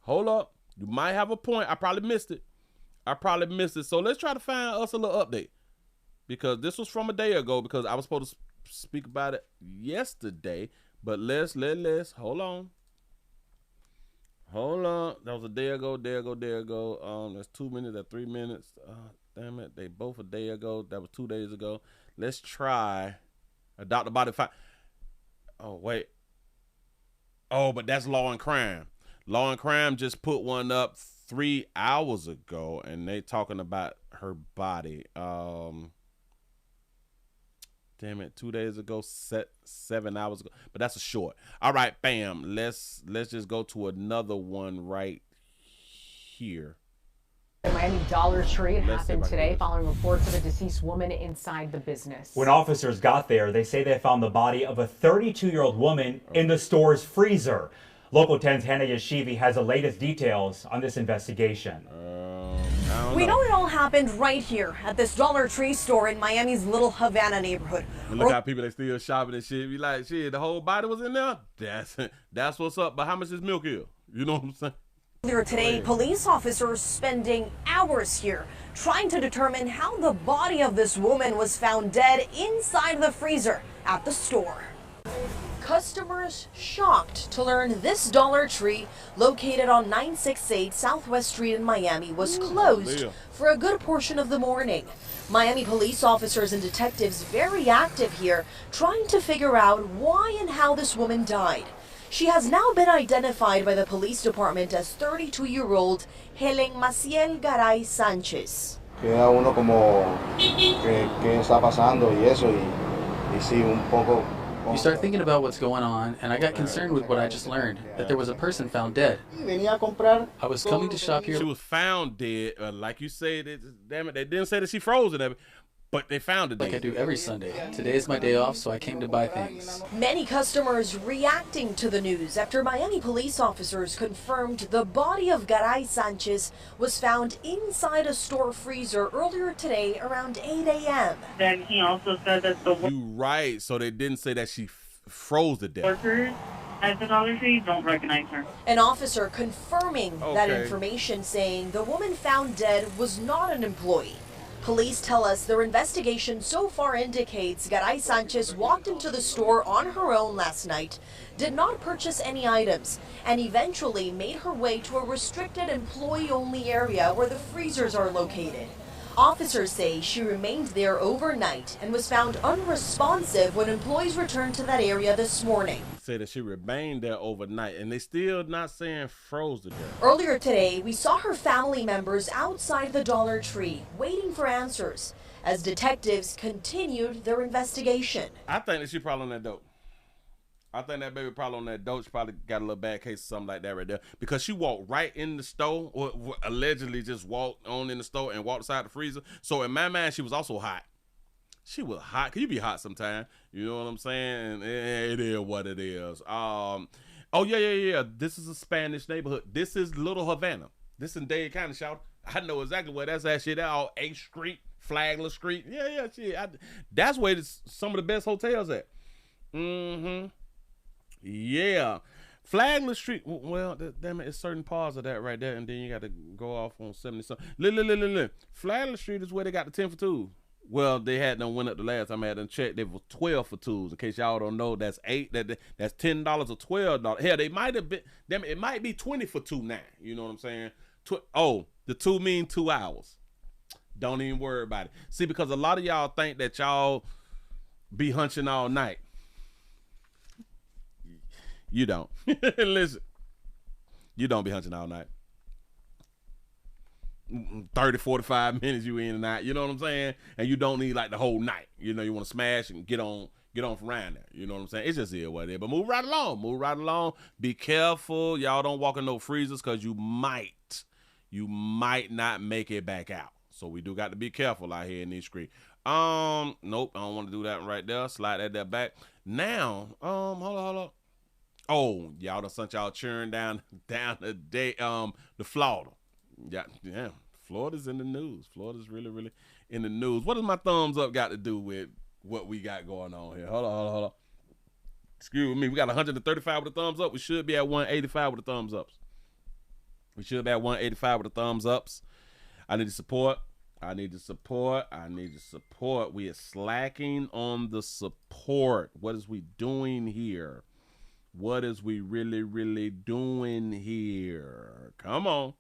Hold up. You might have a point. I probably missed it. So let's try to find us a little update, because this was from a day ago, because I was supposed to speak about it yesterday. But let's hold on. That was a day ago. That's 2 minutes, that's 3 minutes. Damn it. They both a day ago. That was 2 days ago. Let's try Adopt a Body 5. Oh, wait. Oh, but that's Law and Crime. Law and Crime just put one up 3 hours ago, and they talking about her body. Damn it, 2 days ago, 7 hours ago. But that's a short. All right, bam. Let's just go to another one right here. The Miami Dollar Tree. It happened today following reports of a deceased woman inside the business. When officers got there, they say they found the body of a 32-year-old woman in the store's freezer. Local 10's Hannah Yashivi has the latest details on this investigation. We know it all happened right here at this Dollar Tree store in Miami's Little Havana neighborhood. Look how people, they still shopping and shit. Be like, shit, the whole body was in there? That's what's up. But how much is milk here? You know what I'm saying? Earlier today, police officers spending hours here trying to determine how the body of this woman was found dead inside the freezer at the store. Customers shocked to learn this Dollar Tree, located on 968 Southwest Street in Miami, was closed for a good portion of the morning. Miami police officers and detectives very active here, trying to figure out why and how this woman died. She has now been identified by the police department as 32-year-old Helen Maciel Garay Sanchez. Queda uno como qué está pasando y eso y sí un poco. You start thinking about what's going on, and I got concerned with what I just learned, that there was a person found dead. I was coming to shop here. She was found dead, like you said. Damn it, they didn't say that she froze it, but they found it. Like I do every Sunday. Today is my day off, so I came to buy things. Many customers reacting to the news after Miami police officers confirmed the body of Garay Sanchez was found inside a store freezer earlier today around 8 a.m. Then he also said that the You right, so they didn't say that she froze to death. workers at the Dollar Tree don't recognize her. An officer confirming that information, saying the woman found dead was not an employee. Police tell us their investigation so far indicates Garay Sanchez walked into the store on her own last night, did not purchase any items, and eventually made her way to a restricted employee-only area where the freezers are located. Officers say she remained there overnight and was found unresponsive when employees returned to that area this morning. Say that she remained there overnight, and they still not saying froze to death. Earlier today, we saw her family members outside the Dollar Tree waiting for answers as detectives continued their investigation. I think that she probably on that dope. I think that baby probably on that dope. She probably got a little bad case or something like that right there. Because she walked right in the store, or allegedly just walked on in the store and walked inside the freezer. So in my mind, she was also hot. She was hot. Can you be hot sometime? You know what I'm saying? It is what it is. Oh, yeah. This is a Spanish neighborhood. This is Little Havana. This in Dade County, shout. I know exactly where that's at. Shit, all 8th Street, Flagler Street. Yeah, shit. That's where some of the best hotels at. Yeah. Flagler Street, well, damn it, it's certain parts of that right there, and then you got to go off on 70-something. Look. Flagler Street is where they got the 10 for 2. Well, they had them went up the last time I had them checked. They was 12 for 2s. In case y'all don't know, that's $8. That's $10 or $12. Hell, they might have been. Damn it might be 20 for 2 now. You know what I'm saying? The 2 mean 2 hours. Don't even worry about it. See, because a lot of y'all think that y'all be hunching all night. You don't. Listen, you don't be hunching all night. 30, 45 minutes you in and out, you know what I'm saying? And you don't need like the whole night. You know, you want to smash and get on from around there. You know what I'm saying? It's just here what it is. But move right along. Be careful. Y'all don't walk in no freezers because you might not make it back out. So we do got to be careful out here in these streets. Nope, I don't want to do that right there. Slide that back. Now, hold on. Oh, y'all done sent y'all churn down the day, the Florida. Yeah, Florida's in the news. Florida's really in the news. What does my thumbs up got to do with what we got going on here? Hold on. Excuse me, we got 135 with the thumbs up. We should be at 185 with the thumbs ups. I need support. We are slacking on the support. What is we doing here? What is we really doing here? Come on.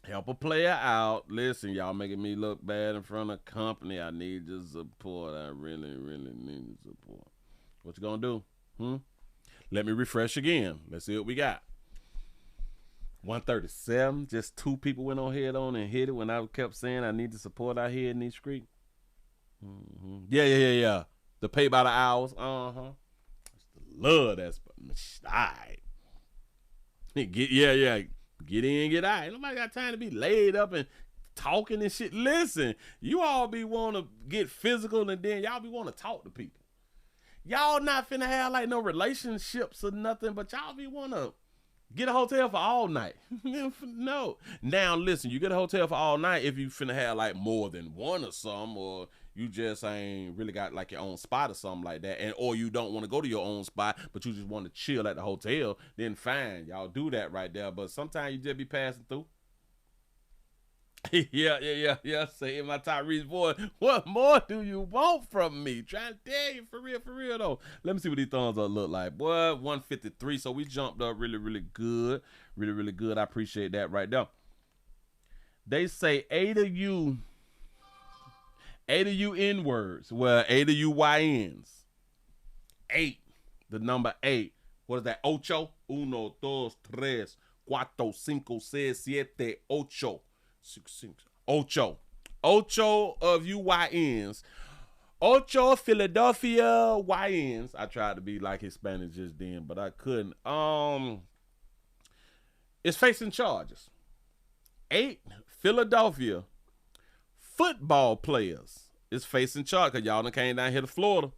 Help a player out. Listen, y'all making me look bad in front of company. I need your support. I really need your support. What you gonna do? Let me refresh again. Let's see what we got. 137. Just 2 people went on head on and hit it when I kept saying I need the support out here in these streets. Yeah. The pay by the hours. Love that. All right. Get in, get out. Ain't nobody got time to be laid up and talking and shit. Listen, you all be want to get physical and then y'all be want to talk to people. Y'all not finna have like no relationships or nothing, but y'all be want to get a hotel for all night. No. Now listen, you get a hotel for all night if you finna have like more than one or something, or you just ain't really got like your own spot or something like that, and or you don't want to go to your own spot, but you just want to chill at the hotel, then fine, y'all do that right there. But sometimes you just be passing through. Yeah. Say my Tyrese boy, what more do you want from me? Trying to tell you, for real though. Let me see what these thumbs up look like. Boy, 153. So we jumped up really good. Really good. I appreciate that right there. They say 8 of you 8 of you N-words. Well, 8 of you YNs. 8. The number 8. What is that? Ocho? 1, 2, 3, 4, 5, 6, 7, 8. 6. Ocho. Ocho of you YNs. Ocho Philadelphia YNs. I tried to be like Hispanic just then, but I couldn't. Is facing charges. 8 Philadelphia football players is facing charge because y'all done came down here to Florida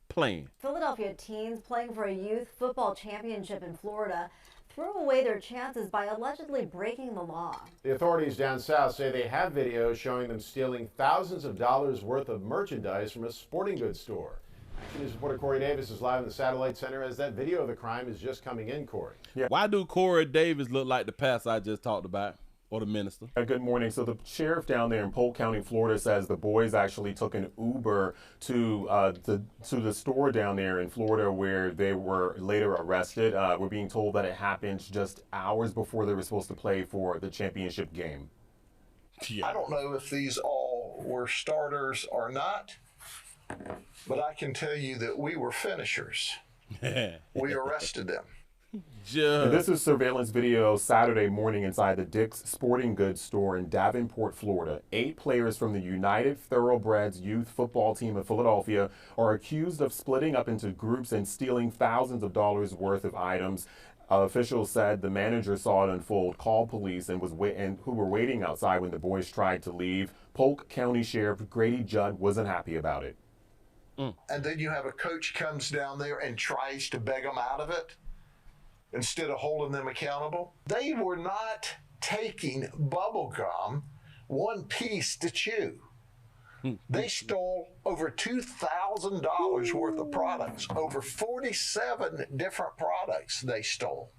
playing. Philadelphia teens playing for a youth football championship in Florida threw away their chances by allegedly breaking the law. The authorities down south say they have videos showing them stealing thousands of dollars worth of merchandise from a sporting goods store. Action News reporter Corey Davis is live in the Satellite Center as that video of the crime is just coming in, Corey. Yeah. Why do Corey Davis look like the pastor I just talked about? Or the minister? Good morning. So the sheriff down there in Polk County, Florida, says the boys actually took an Uber to the store down there in Florida where they were later arrested. We're being told that it happened just hours before they were supposed to play for the championship game. I don't know if these all were starters or not, but I can tell you that we were finishers. We arrested them. This is surveillance video Saturday morning inside the Dick's Sporting Goods store in Davenport, Florida. 8 players from the United Thoroughbreds youth football team of Philadelphia are accused of splitting up into groups and stealing thousands of dollars worth of items. Officials said the manager saw it unfold, called police, and who were waiting outside when the boys tried to leave. Polk County Sheriff Grady Judd wasn't happy about it. And then you have a coach comes down there and tries to beg them out of it instead of holding them accountable. They were not taking bubble gum, one piece to chew. They stole over $2,000 worth of products, over 47 different products they stole.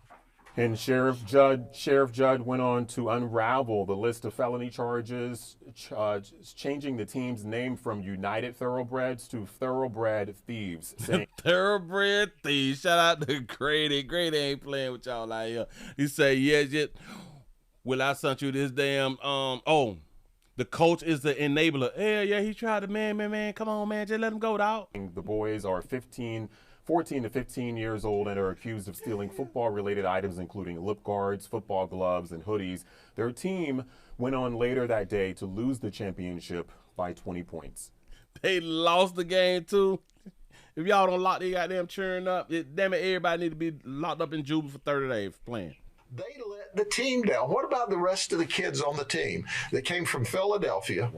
And Sheriff Judd went on to unravel the list of felony charges, changing the team's name from United Thoroughbreds to Thoroughbred Thieves. Thoroughbred Thieves. Shout out to Grady. Grady ain't playing with y'all out here. He say, yes. Will I sent you this damn, the coach is the enabler. Yeah, he tried to, man, come on, man, just let him go, dog. The boys are 14 to 15 years old and are accused of stealing football-related items, including lip guards, football gloves, and hoodies. Their team went on later that day to lose the championship by 20 points. They lost the game, too. If y'all don't lock their goddamn churn up, damn it, everybody need to be locked up in Juba for 30 days for playing. They let the team down. What about the rest of the kids on the team that came from Philadelphia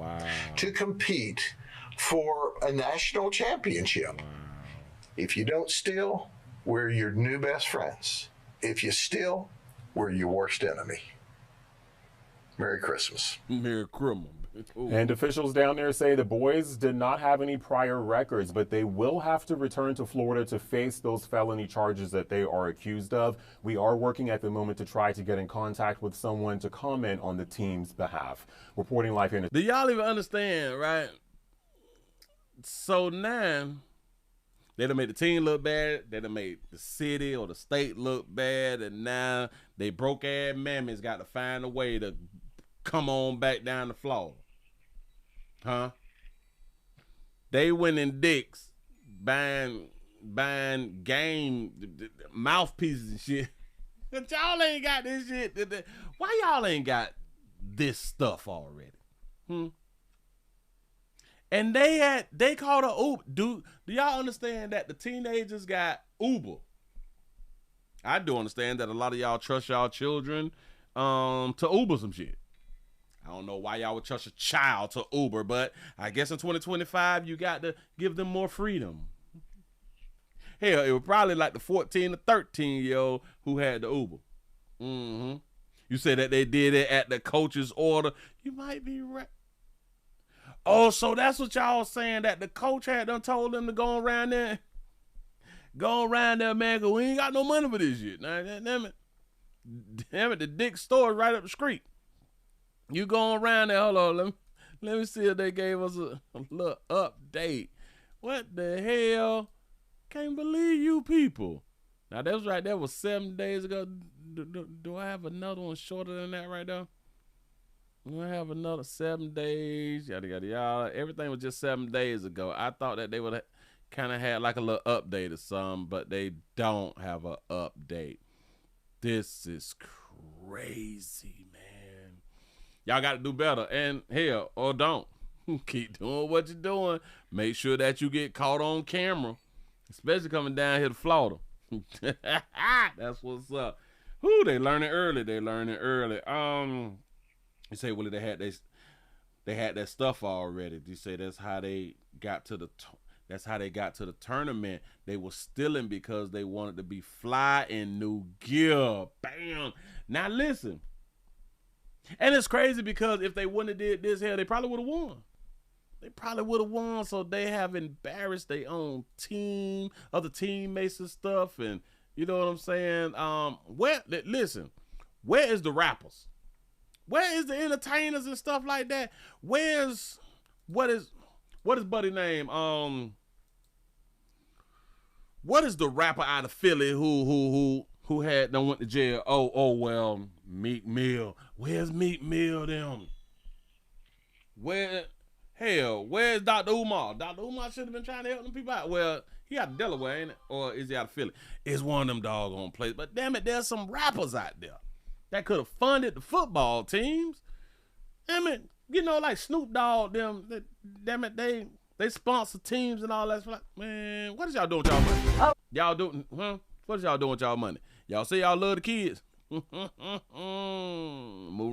to compete for a national championship? Wow. If you don't steal, we're your new best friends. If you steal, we're your worst enemy. Merry Christmas. Merry Christmas. And officials down there say the boys did not have any prior records, but they will have to return to Florida to face those felony charges that they are accused of. We are working at the moment to try to get in contact with someone to comment on the team's behalf. Reporting live here. Do y'all even understand, right? So now, they done made the team look bad. They done made the city or the state look bad. And now they broke-ass mammies got to find a way to come on back down to Florida. Huh? They went in Dick's buying game mouthpieces and shit. But y'all ain't got this shit. Why y'all ain't got this stuff already? And they called a Uber. Do y'all understand that the teenagers got Uber? I do understand that a lot of y'all trust y'all children to Uber some shit. I don't know why y'all would trust a child to Uber, but I guess in 2025 you got to give them more freedom. Hell, it was probably like the 14 to 13-year-old who had the Uber. You said that they did it at the coach's order. You might be right. Oh, so that's what y'all saying, that the coach had done told them to go around there? Go around there, man, because we ain't got no money for this shit. Now, damn it, the Dick's store is right up the street. You going around there, hold on, let me see if they gave us a little update. What the hell? Can't believe you people. Now, that was right there, was 7 days ago. Do I have another one shorter than that right there? We'll have another 7 days, yada, yada, yada. Everything was just 7 days ago. I thought that they would kind of had like a little update or something, but they don't have an update. This is crazy, man. Y'all got to do better. And hell, or don't. Keep doing what you're doing. Make sure that you get caught on camera, especially coming down here to Florida. That's what's up. Whoo, they learning early. They learning early. You say, Willie, they had that stuff already. You say that's how they got to the tournament. They were stealing because they wanted to be fly in new gear. Bam. Now listen. And it's crazy because if they wouldn't have did this here, they probably would have won. They probably would have won. So they have embarrassed their own team, other teammates and stuff. And you know what I'm saying? Listen, where is the rappers? Where is the entertainers and stuff like that? What is buddy name? What is the rapper out of Philly who went to jail? Well, Meek Mill. Where's Meek Mill them? Where's Dr. Umar? Dr. Umar should have been trying to help them people out. Well, he out of Delaware, ain't it? Or is he out of Philly? It's one of them doggone places. But damn it, there's some rappers out there that could have funded the football teams. I mean, you know, like Snoop Dogg, damn it, they sponsor teams and all that. Like, man, what is y'all doing with y'all money? Oh. Y'all doing, what is y'all doing with y'all money? Y'all say y'all love the kids. Moving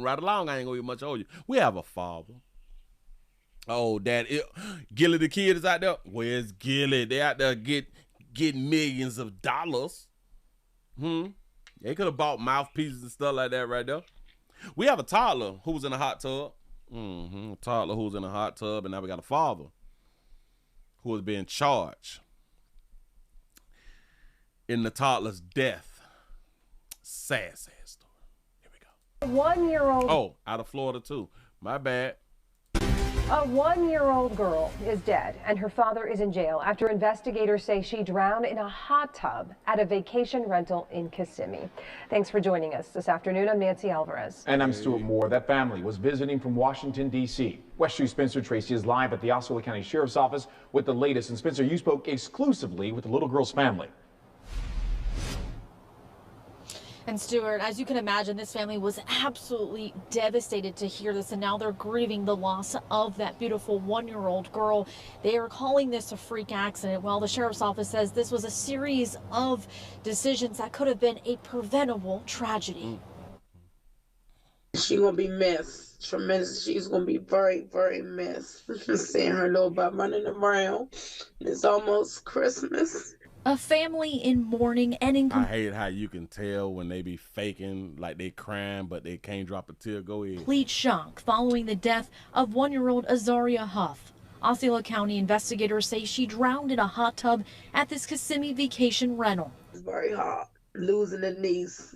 right along, I ain't gonna get much older. We have a father. Oh, Gilly the kid is out there. Where's Gilly? They out there getting millions of dollars. They could have bought mouthpieces and stuff like that right there. We have a toddler who's in a hot tub. A toddler who's in a hot tub, and now we got a father who is being charged in the toddler's death. Sad story. Here we go. 1-year-old. Oh, out of Florida too. My bad. A 1-year-old girl is dead, and her father is in jail after investigators say she drowned in a hot tub at a vacation rental in Kissimmee. Thanks for joining us this afternoon. I'm Nancy Alvarez. And I'm Stuart Moore. That family was visiting from Washington, D.C. West 3 Spencer Tracy is live at the Osceola County Sheriff's Office with the latest. And Spencer, you spoke exclusively with the little girl's family. And Stuart, as you can imagine, this family was absolutely devastated to hear this, and now they're grieving the loss of that beautiful 1-year-old girl. They are calling this a freak accident, while the sheriff's office says this was a series of decisions that could have been a preventable tragedy. She's gonna be missed tremendous. She's gonna be very, very missed. Seeing her little butt running around. It's almost Christmas. A family in mourning and in I hate how you can tell when they be faking like they crying, but they can't drop a tear. Go ahead. Complete shock following the death of 1-year-old Azaria Huff. Osceola County investigators say she drowned in a hot tub at this Kissimmee vacation rental. It's very hard. Losing a niece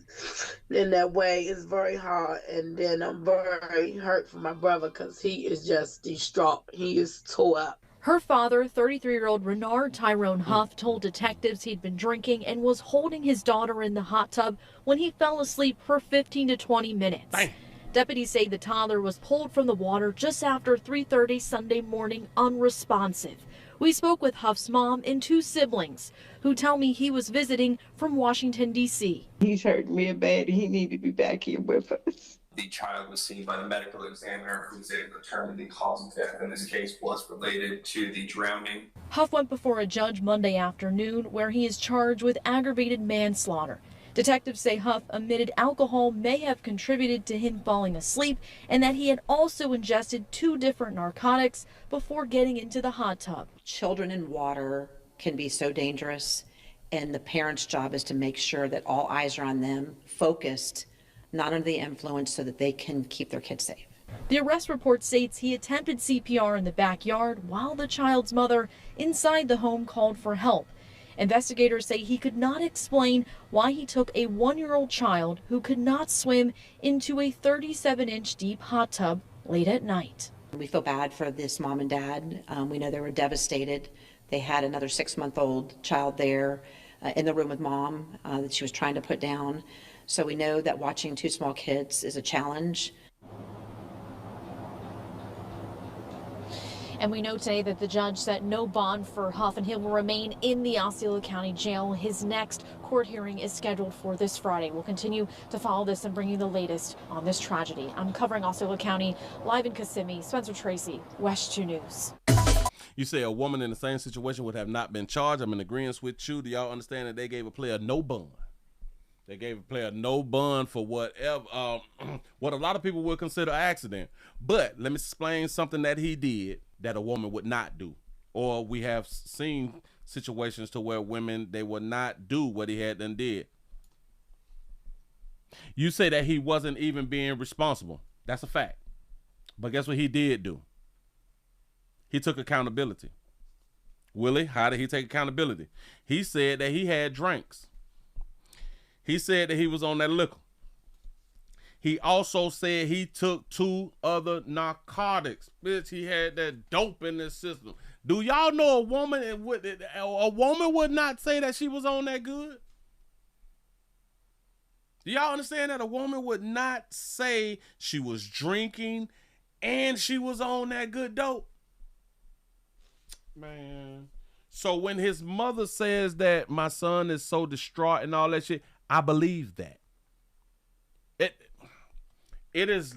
in that way is very hard. And then I'm very hurt for my brother because he is just distraught. He is tore up. Her father, 33-year-old Renard Tyrone Huff, told detectives he'd been drinking and was holding his daughter in the hot tub when he fell asleep for 15 to 20 minutes. Bang. Deputies say the toddler was pulled from the water just after 3:30 Sunday morning, unresponsive. We spoke with Huff's mom and 2 siblings who tell me he was visiting from Washington, D.C. He's hurting real bad and he needs to be back here with us. The child was seen by the medical examiner who was able to determine the cause of death in this case was related to the drowning. Huff went before a judge Monday afternoon where he is charged with aggravated manslaughter. Detectives say Huff admitted alcohol may have contributed to him falling asleep and that he had also ingested 2 different narcotics before getting into the hot tub. Children in water can be so dangerous, and the parent's job is to make sure that all eyes are on them, focused, not under the influence, so that they can keep their kids safe. The arrest report states he attempted CPR in the backyard while the child's mother inside the home called for help. Investigators say he could not explain why he took a 1-year-old child who could not swim into a 37-inch deep hot tub late at night. We feel bad for this mom and dad. We know they were devastated. They had another 6-month-old child there in the room with mom that she was trying to put down. So we know that watching 2 small kids is a challenge. And we know today that the judge set no bond for Huff, and he will remain in the Osceola County Jail. His next court hearing is scheduled for this Friday. We'll continue to follow this and bring you the latest on this tragedy. I'm covering Osceola County, live in Kissimmee. Spencer Tracy, West 2 News. You say a woman in the same situation would have not been charged. I'm in agreement with you. Do y'all understand that they gave a player no bond? They gave a player no bond for whatever, what a lot of people would consider an accident. But let me explain something that he did that a woman would not do. Or we have seen situations to where women, they would not do what he had done did. You say that he wasn't even being responsible. That's a fact. But guess what he did do? He took accountability. Willie, how did he take accountability? He said that he had drinks. He said that he was on that liquor. He also said he took 2 other narcotics. Bitch, he had that dope in his system. Do y'all know a woman would not say that she was on that good? Do y'all understand that a woman would not say she was drinking and she was on that good dope? Man. So when his mother says that my son is so distraught and all that shit, I believe that. It's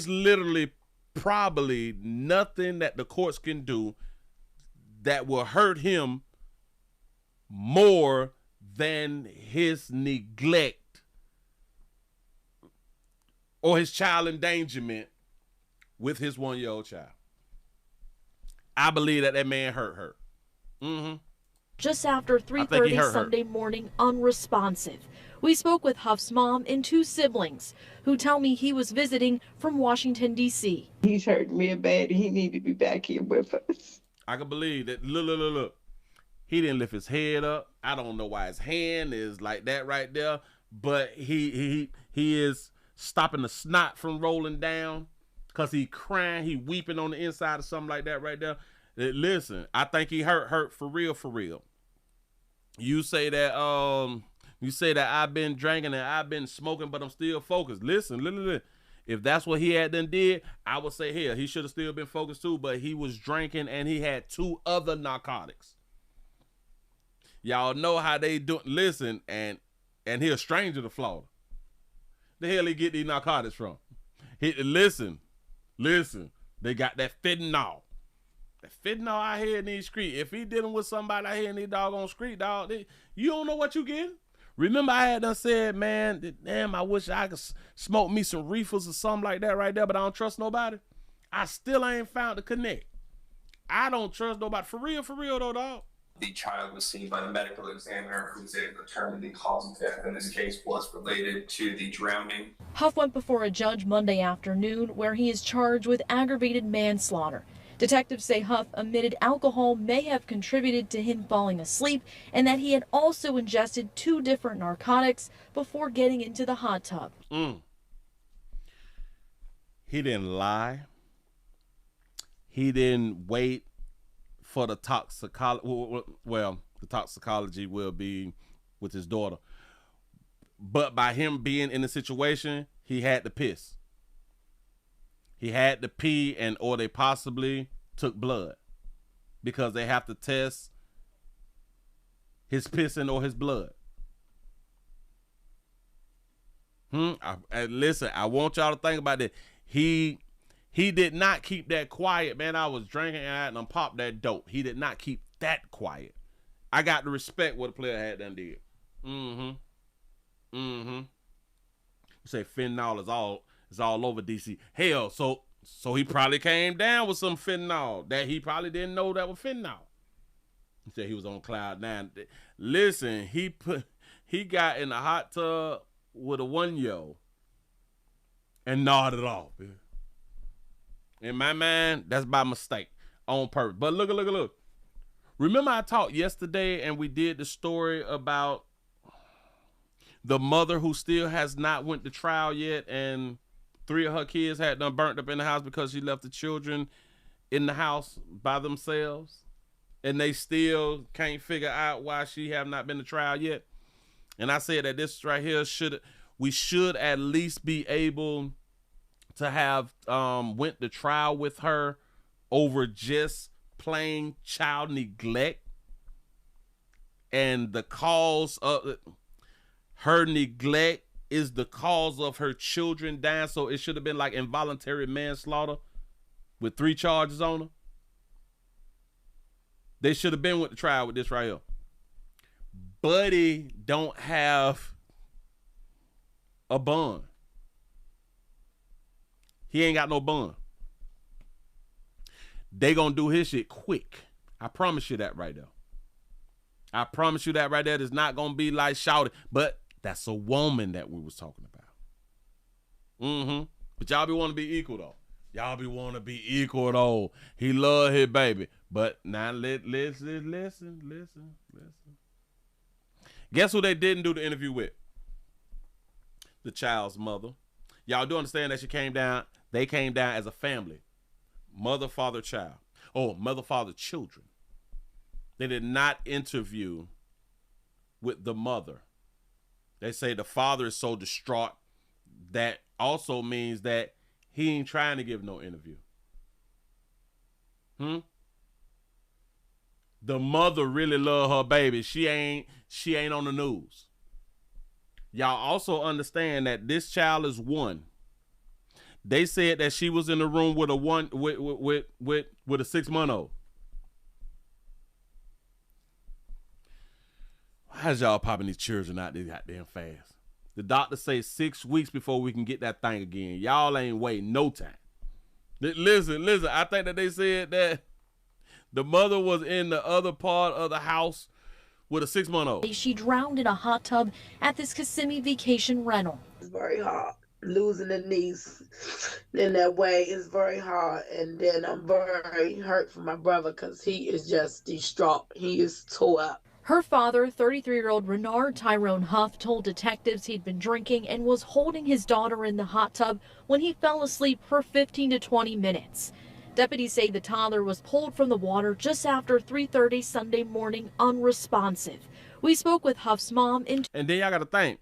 literally probably nothing that the courts can do that will hurt him more than his neglect or his child endangerment with his 1-year-old child. I believe that man hurt her. Mm-hmm. Just after 3:30 Sunday morning, unresponsive. We spoke with Huff's mom and 2 siblings who tell me he was visiting from Washington, D.C. He's hurting real bad and he need to be back here with us. I can believe that. Look. He didn't lift his head up. I don't know why his hand is like that right there, but he is stopping the snot from rolling down because he crying, he weeping on the inside or something like that right there. Listen, I think he hurt for real. You say that I've been drinking and I've been smoking, but I'm still focused. Listen. If that's what he had done did, I would say, hell, he should have still been focused too, but he was drinking and he had 2 other narcotics. Y'all know how they do. Listen, and he a stranger to Florida. The hell he get these narcotics from? Listen. They got that fentanyl. That fentanyl out here in these streets. If he dealing with somebody out here in these doggone street, dog, you don't know what you getting. Remember, I had done said, man, damn, I wish I could smoke me some reefers or something like that right there, but I don't trust nobody. I still ain't found the connect. I don't trust nobody. For real though, dog. The child was seen by the medical examiner who was able to determine the cause of death in this case was related to the drowning. Huff went before a judge Monday afternoon where he is charged with aggravated manslaughter. Detectives say Huff admitted alcohol may have contributed to him falling asleep and that he had also ingested 2 different narcotics before getting into the hot tub. He didn't lie. He didn't wait for the toxicology. Well, the toxicology will be with his daughter. But by him being in the situation, he had to piss. He had to pee, or they possibly took blood because they have to test his pissing or his blood. Listen, I want y'all to think about that. He did not keep that quiet, man. I was drinking and I popped that dope. He did not keep that quiet. I got to respect what the player had done did. You say fentanyl is all over DC. Hell, so he probably came down with some fentanyl that he probably didn't know that was fentanyl. He said he was on cloud 9. Listen, he got in the hot tub with a 1-year-old and nodded off. Man. In my mind, that's by mistake, on purpose. But look. Remember I talked yesterday and we did the story about the mother who still has not went to trial yet, and 3 of her kids had done burnt up in the house because she left the children in the house by themselves, and they still can't figure out why she have not been to trial yet. And I said that this right here we should at least be able to have went to trial with her over just plain child neglect, and the cause of her neglect is the cause of her children dying. So it should have been like involuntary manslaughter with 3 charges on her. They should have been with the trial with this right here. Buddy don't have a bond. He ain't got no bond. They gonna do his shit quick. I promise you that right there. I promise you that right there. It's not gonna be like shouted, but that's a woman that we was talking about. But y'all be want to be equal though. Y'all be want to be equal though. He love his baby, but now listen. Guess who they didn't do the interview with? The child's mother. Y'all do understand that she came down. They came down as a family. Mother, father, child. Oh, mother, father, children. They did not interview with the mother. They say the father is so distraught. That also means that he ain't trying to give no interview. The mother really love her baby. She ain't on the news. Y'all also understand that this child is 1. They said that she was in the room with a 6-month-old. How's y'all popping these children out there goddamn fast? The doctor says 6 weeks before we can get that thing again. Y'all ain't waiting no time. Listen. I think that they said that the mother was in the other part of the house with a 6-month-old. She drowned in a hot tub at this Kissimmee vacation rental. It's very hard. Losing a niece in that way is very hard. And then I'm very hurt for my brother because he is just distraught. He is tore up. Her father, 33-year-old Renard Tyrone Huff, told detectives he'd been drinking and was holding his daughter in the hot tub when he fell asleep for 15 to 20 minutes. Deputies say the toddler was pulled from the water just after 3:30 Sunday morning, unresponsive. We spoke with Huff's mom. And then y'all got to think,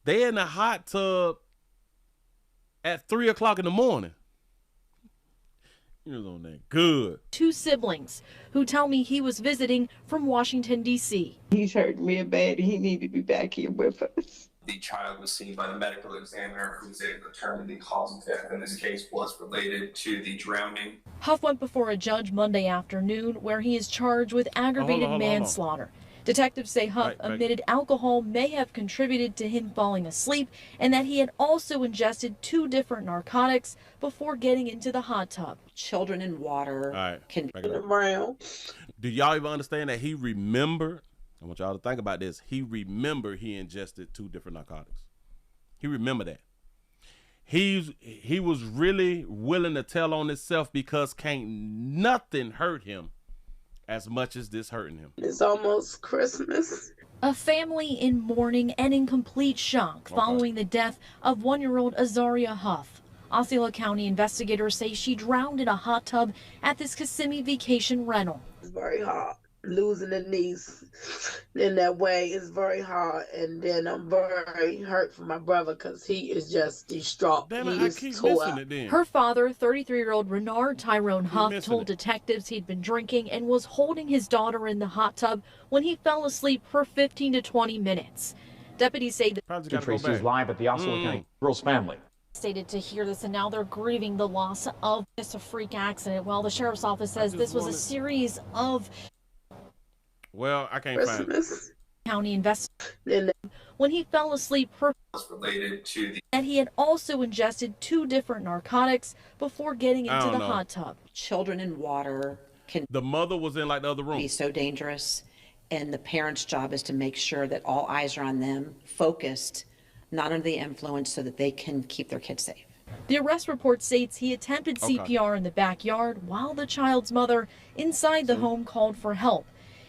they in the hot tub at 3 o'clock in the morning. He was on that good. 2 siblings who tell me he was visiting from Washington, D.C. He's hurt real bad. He needed to be back here with us. The child was seen by the medical examiner who was able to determine the cause of death in this case was related to the drowning. Huff went before a judge Monday afternoon where he is charged with aggravated manslaughter. Detectives say Huff admitted alcohol may have contributed to him falling asleep and that he had also ingested 2 different narcotics before getting into the hot tub. Children in water can be around. Do y'all even understand that he remembered? I want y'all to think about this. He remembered he ingested 2 different narcotics. He remembered that. He was really willing to tell on himself because can't nothing hurt him as much as this hurting him. It's almost Christmas. A family in mourning and in complete shock following the death of 1-year-old Azaria Huff. Osceola County investigators say she drowned in a hot tub at this Kissimmee vacation rental. It's very hard. Losing a niece in that way is very hard. And then I'm very hurt for my brother because he is just distraught. Damn he it, I is keep tore missing up. it then. Her father, 33-year-old Renard Tyrone Huff, told detectives he'd been drinking and was holding his daughter in the hot tub when he fell asleep for 15 to 20 minutes. Deputies say that Tracy is live at the Osceola County girl's family. Stated to hear this, and now they're grieving the loss of just a freak accident. Well, the sheriff's office says this was a series of I can't find it. County investigation when he fell asleep related to the and he had also ingested 2 different narcotics before getting into the hot tub. Children in water can the mother was in like the other room. Be so dangerous, and the parent's job is to make sure that all eyes are on them, focused, not under the influence, so that they can keep their kids safe. The arrest report states he attempted CPR in the backyard while the child's mother inside the home called for help.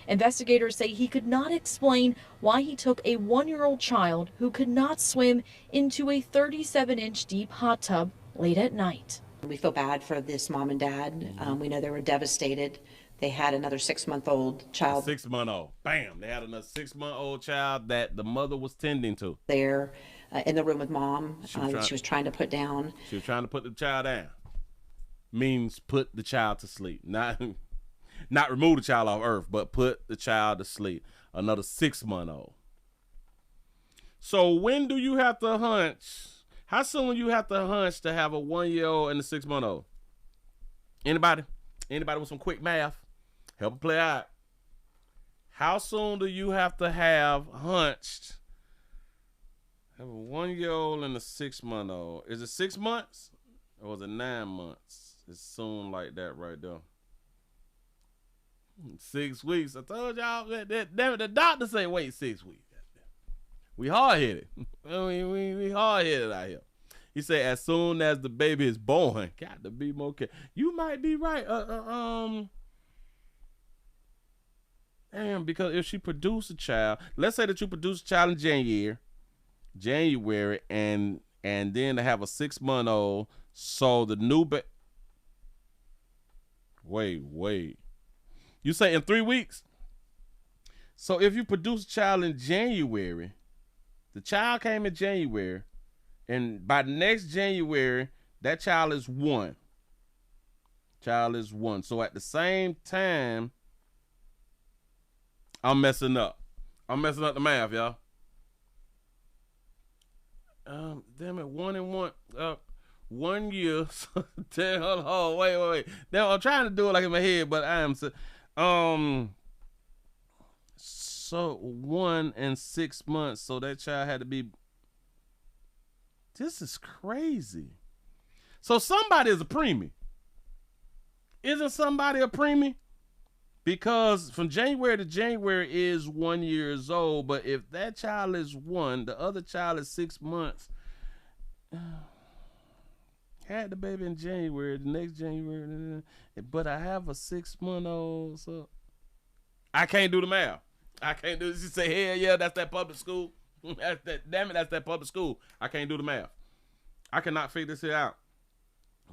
Investigators say he could not explain why he took a 1-year-old child who could not swim into a 37-inch deep hot tub late at night. We feel bad for this mom and dad. We know they were devastated. They had another 6-month-old child. 6-month-old. Bam. They had another 6-month-old child that the mother was tending to. There, in the room with mom that she was trying to put down. She was trying to put the child down. Means put the child to sleep. Not remove the child off earth, but put the child to sleep. Another 6-month-old. So when do you have to hunch? How soon you have to hunch to have a 1-year-old and a 6-month-old? Anybody? Anybody with some quick math? Help it play out. How soon do you have to have hunched? Have a 1-year-old and a 6-month-old. Is it 6 months or is it 9 months? It's soon like that right there. 6 weeks. I told y'all that the doctor say wait 6 weeks. We hard-headed. we hard-headed out here. He said as soon as the baby is born, got to be more careful. You might be right. Damn, because if she produce a child, let's say that you produce a child in January, and then to have a 6-month-old, so the new wait. You say in 3 weeks? So if you produce a child in January, the child came in January, and by next January, that child is 1. Child is 1. So at the same time, I'm messing up. I'm messing up the math, y'all. Damn it, 1 and 1. 1 year. Damn, hold on, wait. Damn, I'm trying to do it like in my head, but I am. So 1 and 6 months. So that child had to be. This is crazy. So somebody is a preemie. Isn't somebody a preemie? Because from January to January is 1 year old, but if that child is 1, the other child is 6 months. Had the baby in January, the next January, but I have a 6-month-old, so I can't do the math. I can't do this. You say, hell yeah, that's that public school. Damn it, that's that public school. I can't do the math. I cannot figure this out.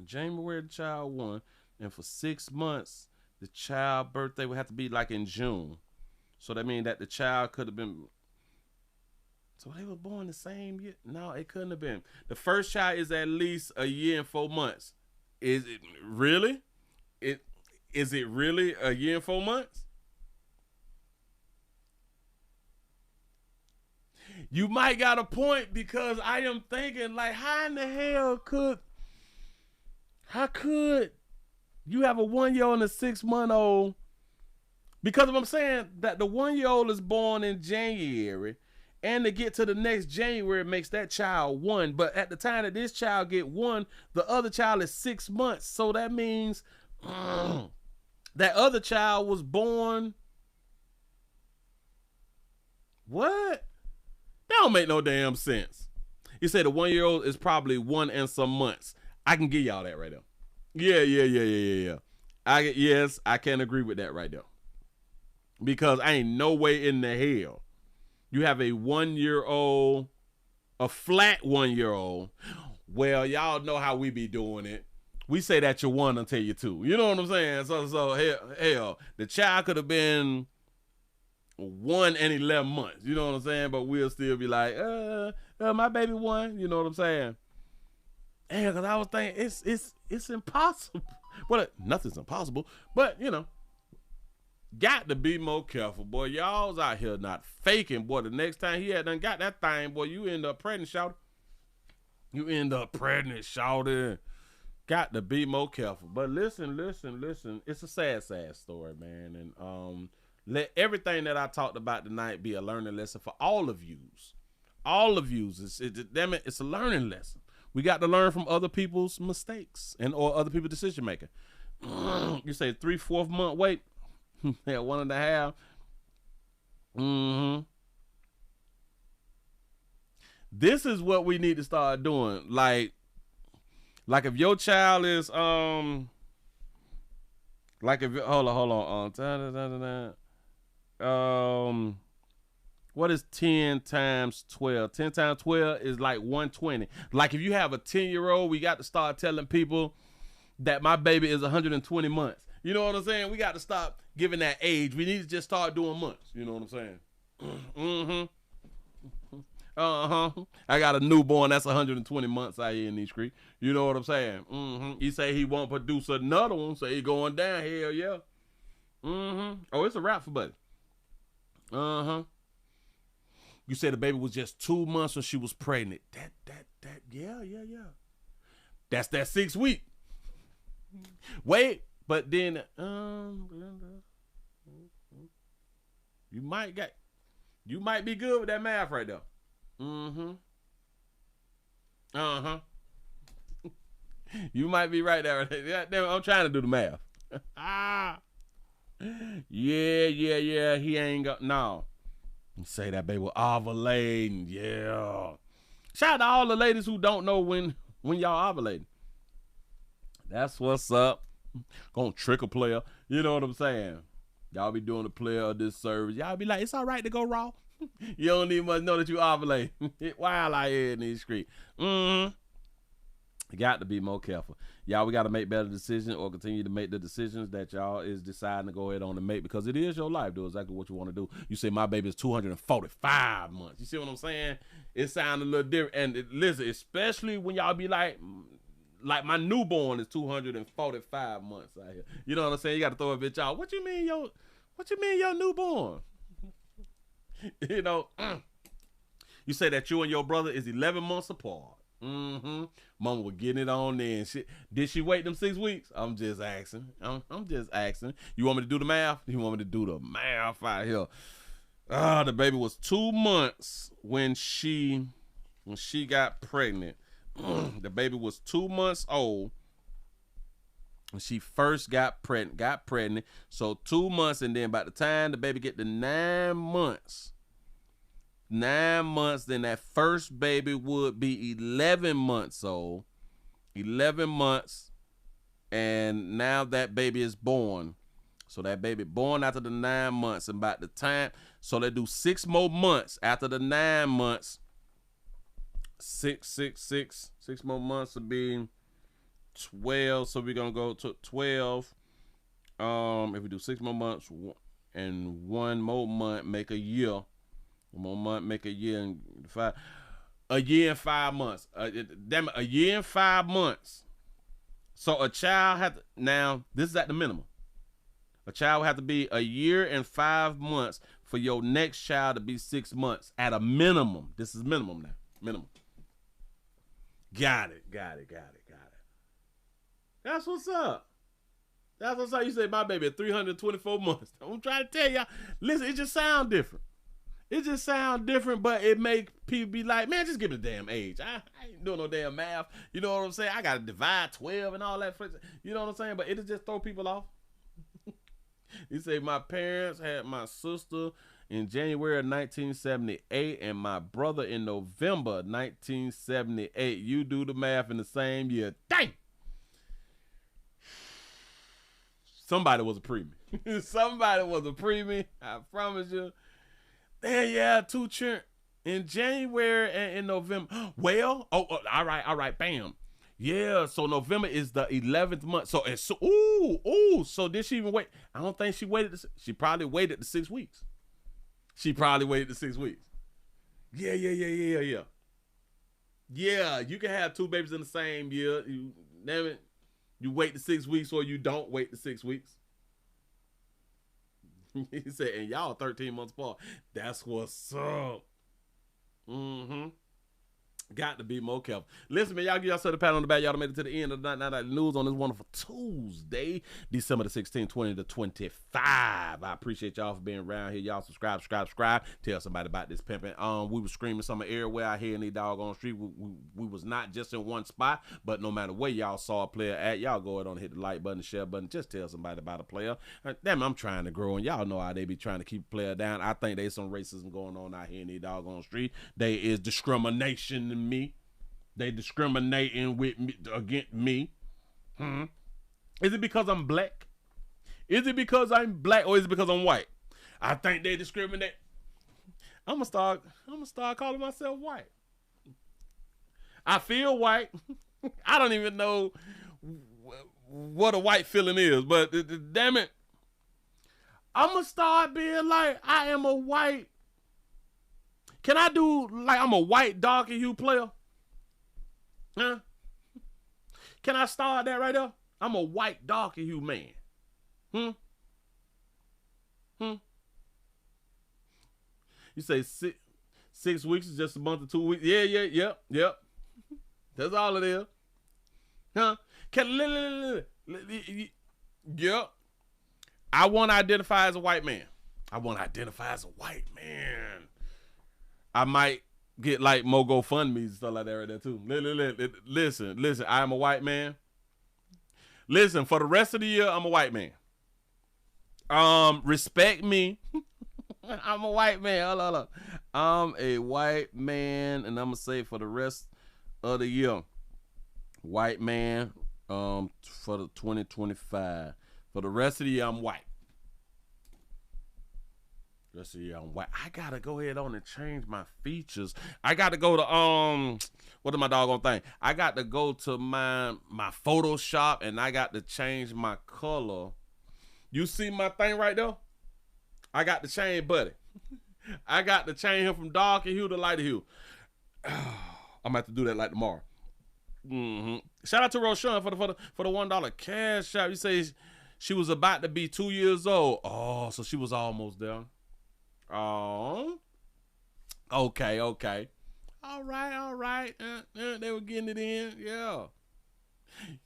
January, the child 1, and for 6 months, the child birthday would have to be like in June. So that means that the child could have been. So they were born the same year? No, it couldn't have been. The first child is at least 1 year and 4 months. Is it really? Is it really 1 year and 4 months? You might got a point, because I am thinking like, how in the hell could you have a 1-year-old and a 6-month-old? Because I'm saying that the 1-year-old is born in January, and to get to the next January makes that child 1. But at the time that this child get 1, the other child is 6 months. So that means that other child was born. What? That don't make no damn sense. You say the 1-year-old is probably 1 and some months. I can give y'all that right there. Yeah. Yes, I can agree with that right there. Because I ain't no way in the hell you have a 1-year-old, a flat 1-year-old. Well, y'all know how we be doing it. We say that you're 1 until you're 2. You know what I'm saying? So hell, the child could have been 1 and 11 months. You know what I'm saying? But we'll still be like, my baby 1. You know what I'm saying? Yeah, because I was thinking it's impossible. Well, nothing's impossible, but you know, got to be more careful, boy. Y'all's out here not faking, boy. The next time he had done got that thing, boy, you end up pregnant, shouty. Got to be more careful. But listen. It's a sad story, man. And let everything that I talked about tonight be a learning lesson for all of yous. All of yous. Damn it, it's a learning lesson. We got to learn from other people's mistakes or other people's decision making. You say 3/4 month wait. Yeah, 1.5. This is what we need to start doing. Like if your child is like if hold on. What is 10 times 12? 10 times 12 is like 120. Like if you have a 10-year-old, we got to start telling people that my baby is 120 months. You know what I'm saying? We got to stop giving that age. We need to just start doing months. You know what I'm saying? I got a newborn that's 120 months out here in these streets. You know what I'm saying? He say he won't produce another one, so he going down. Hell yeah. Oh, it's a wrap for Buddy. You said the baby was just 2 months when she was pregnant. Yeah. That's that 6 week. Wait, but then you might be good with that math right there. You might be right there. I'm trying to do the math. Yeah. He ain't got no. You say that baby was ovulating. Yeah. Shout out to all the ladies who don't know when y'all ovulating. That's what's up. Gonna trick a player. You know what I'm saying? Y'all be doing a player of this service. Y'all be like, it's all right to go raw. You don't even much know that you ovulate. Wild out here in these streets. You got to be more careful. Y'all, we got to make better decisions or continue to make the decisions that y'all is deciding to go ahead on and make, because it is your life. Do exactly what you want to do. You say my baby is 245 months. You see what I'm saying? It sounds a little different. And listen, especially when y'all be like my newborn is 245 months out here. You know what I'm saying? You got to throw a bitch out. What you mean your newborn? You know, you say that you and your brother is 11 months apart. Mama was getting it on there and shit. Did she wait them 6 weeks? I'm just asking. I'm just asking. You want me to do the math? You want me to do the math out here? The baby was 2 months when she got pregnant. The baby was 2 months old when she first got pregnant. So 2 months, and then by the time the baby get to 9 months, then that first baby would be 11 months old. 11 months, and now that baby is born. So that baby born after the 9 months, and by the time, so they do 6 more months after the 9 months. 6 more months would be 12. So we're gonna go to 12. If we do 6 more months and 1 more month, make a year. 1 more month make a year and 5. A year and 5 months. Damn it, a year and 5 months. So a child had to, now this is at the minimum. A child would have to be a year and 5 months for your next child to be 6 months at a minimum. This is minimum now. Minimum. Got it. That's what's up. That's what's up. You say my baby at 324 months. I'm trying to tell y'all. Listen, it just sounds different. It just sounds different, but it make people be like, man, just give me the damn age. I ain't doing no damn math. You know what I'm saying? I got to divide 12 and all that. You know what I'm saying? But it'll just throw people off. You say my parents had my sister in January of 1978 and my brother in November 1978. You do the math in the same year. Dang! Somebody was a preemie. Somebody was a preemie. I promise you. Damn, yeah, 2 children in January and in November. Well, all right, bam. Yeah, so November is the 11th month. So it's so did she even wait? I don't think she waited. She probably waited the 6 weeks. Yeah. Yeah, you can have 2 babies in the same year. You wait the 6 weeks, or you don't wait the 6 weeks. He said, and y'all 13 months apart. That's what's up. Got to be more careful. Listen, man, y'all give yourself a pat on the back. Y'all made it to the end of the night news on this wonderful Tuesday, December the 16th, 2025. I appreciate y'all for being around here. Y'all subscribe. Tell somebody about this pimping. We was screaming somewhere everywhere out here in the doggone street. We was not just in one spot, but no matter where y'all saw a player at, y'all go ahead on and hit the like button, the share button. Just tell somebody about a player. Damn, I'm trying to grow, and y'all know how they be trying to keep a player down. I think there's some racism going on out here in the doggone street. There is discrimination in me. They discriminating with me, against me. Is it because I'm black? Is it because I'm black, or is it because I'm white? I think they discriminate. I'm gonna start calling myself white. I feel white. I don't even know what a white feeling is, but damn it, I'm gonna start being like, I am a white. Can I do like I'm a white darky hue player? Huh? Can I start that right there? I'm a white darky hue man. You say 6 weeks is just a month or 2 weeks. Yep. That's all it is. Huh? Yep. I want to identify as a white man. I might get like more GoFundMes and stuff like that right there too. Listen, I am a white man. Listen, for the rest of the year, I'm a white man. Respect me. I'm a white man. Hold on. I'm a white man, and I'm gonna say for the rest of the year, white man. For the 2025. For the rest of the year, I'm white. I gotta go ahead on and change my features. I gotta go to what is my doggone thing? I got to go to my Photoshop and I got to change my color. You see my thing right there? I got to change Buddy. I got to change him from darker hue to lighter hue. I'm gonna have to do that like tomorrow. Shout out to Roshan for the $1 cash shop. You say she was about to be 2 years old. Oh, so she was almost there. Oh, okay. All right. They were getting it in. Yeah.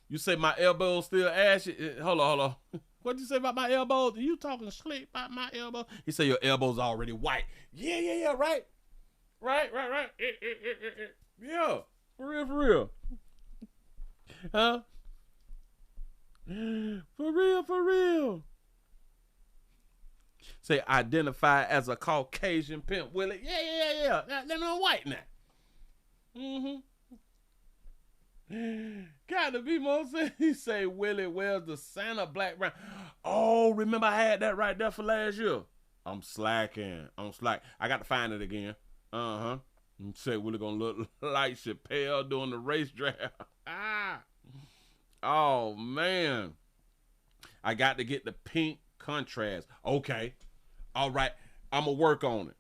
You say my elbows still ashy? Hold on. What'd you say about my elbows? You talking slick about my elbows? He said your elbows already white. Yeah. Right. Yeah. For real. Huh? For real. Say identify as a Caucasian pimp, Willie. Yeah. Then I'm white now. Gotta be more sense. He say, Willie, where's the Santa Black Brown? Oh, remember I had that right there for last year. I'm slacking. I got to find it again. Say Willie gonna look like Chappelle doing the race draft. Oh man. I got to get the pink contrast. Okay. All right. I'ma work on it.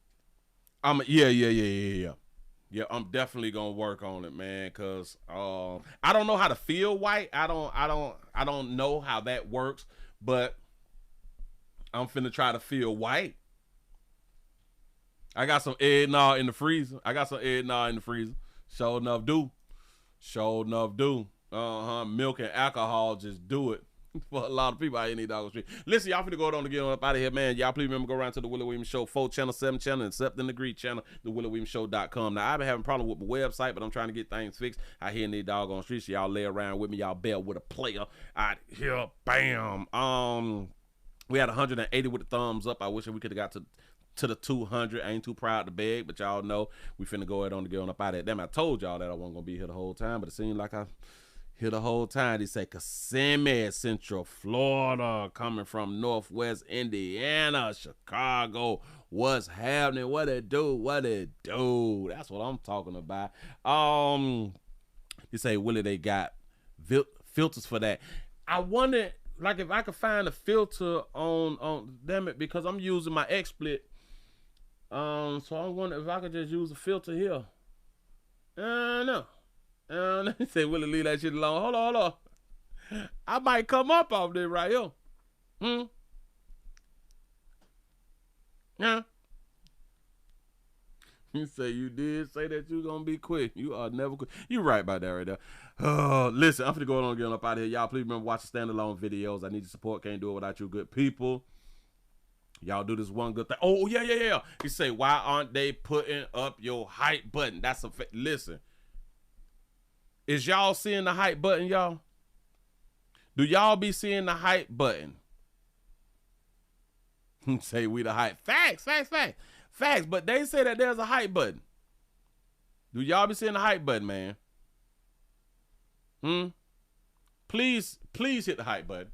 Yeah, I'm definitely gonna work on it, man, cause I don't know how to feel white. I don't know how that works, but I'm finna try to feel white. I got some eggnog in the freezer. Sure enough do. Milk and alcohol just do it. For a lot of people out here in these dog street. Listen, y'all finna go on to get on up out of here, man. Y'all please remember go around to the Willie Williams Show 4 channel, 7 channel, and 7th and Degree channel, the WillieWilliamsShow.com. Now, I've been having a problem with my website, but I'm trying to get things fixed out here in these doggone streets. So y'all lay around with me. Y'all bear with a player out here. Bam. We had 180 with the thumbs up. I wish we could have got to the 200. I ain't too proud to beg, but y'all know we finna go ahead on to get on up out of here. Damn, I told y'all that I wasn't gonna be here the whole time, but it seemed like I here the whole time. They say Kissimmee, Central Florida, coming from Northwest Indiana, Chicago. What's happening? What it do? That's what I'm talking about. You say, Willie, they got filters for that. I wonder, like, if I could find a filter on damn it, because I'm using my XSplit. So I wonder if I could just use a filter here. No. Let me say, Willie, leave that shit alone. Hold on. I might come up off this right here. Yeah. You say you did say that you gonna be quick. You are never quick. You right about that right there. Listen, I'm finna go on and get up out of here. Y'all please remember watch the standalone videos. I need your support. Can't do it without you good people. Y'all do this one good thing. Oh, yeah. You say, why aren't they putting up your hype button? That's a listen. Is y'all seeing the hype button, y'all? Do y'all be seeing the hype button? Say we the hype. Facts. But they say that there's a hype button. Do y'all be seeing the hype button, man? Please hit the hype button.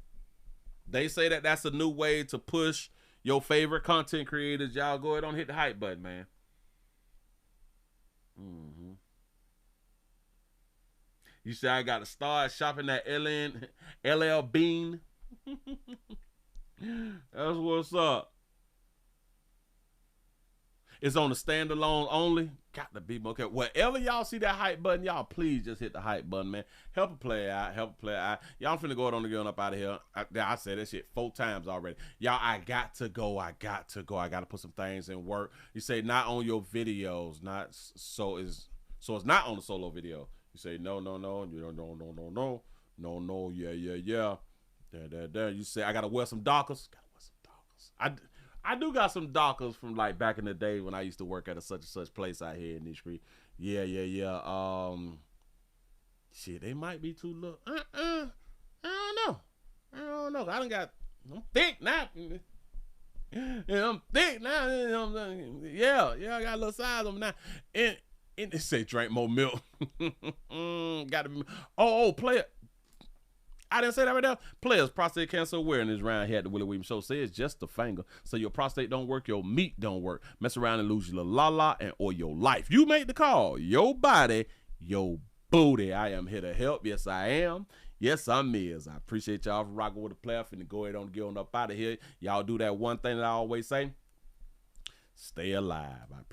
They say that that's a new way to push your favorite content creators. Y'all go ahead and hit the hype button, man. You say I got to start shopping at LL Bean. That's what's up. It's on the standalone only. Got to be more careful. Wherever y'all see that hype button, y'all please just hit the hype button, man. Help a player out. Help a player out. Y'all finna go on the girl up out of here. I said that shit 4 times already. Y'all, I got to go. I got to put some things in work. You say not on your videos, not so it's not on the solo video. You say no, yeah. There. You say I gotta wear some Dockers. I do got some Dockers from like back in the day when I used to work at a such and such place out here in this street. Yeah. Shit, they might be too little. I don't know. I'm thick now. I'm thick now. Yeah, I got a little size on me now. And they say drink more milk. Gotta be. Player. I didn't say that right there. Players, prostate cancer awareness round here at the Willie Williams Show says just a finger. So your prostate don't work, your meat don't work. Mess around and lose your la or your life. You make the call. Your body, your booty. I am here to help. Yes, I am. Yes, I'm Miz. I appreciate y'all for rocking with the player. Finna go ahead and get on up out of here. Y'all do that one thing that I always say. Stay alive. I appreciate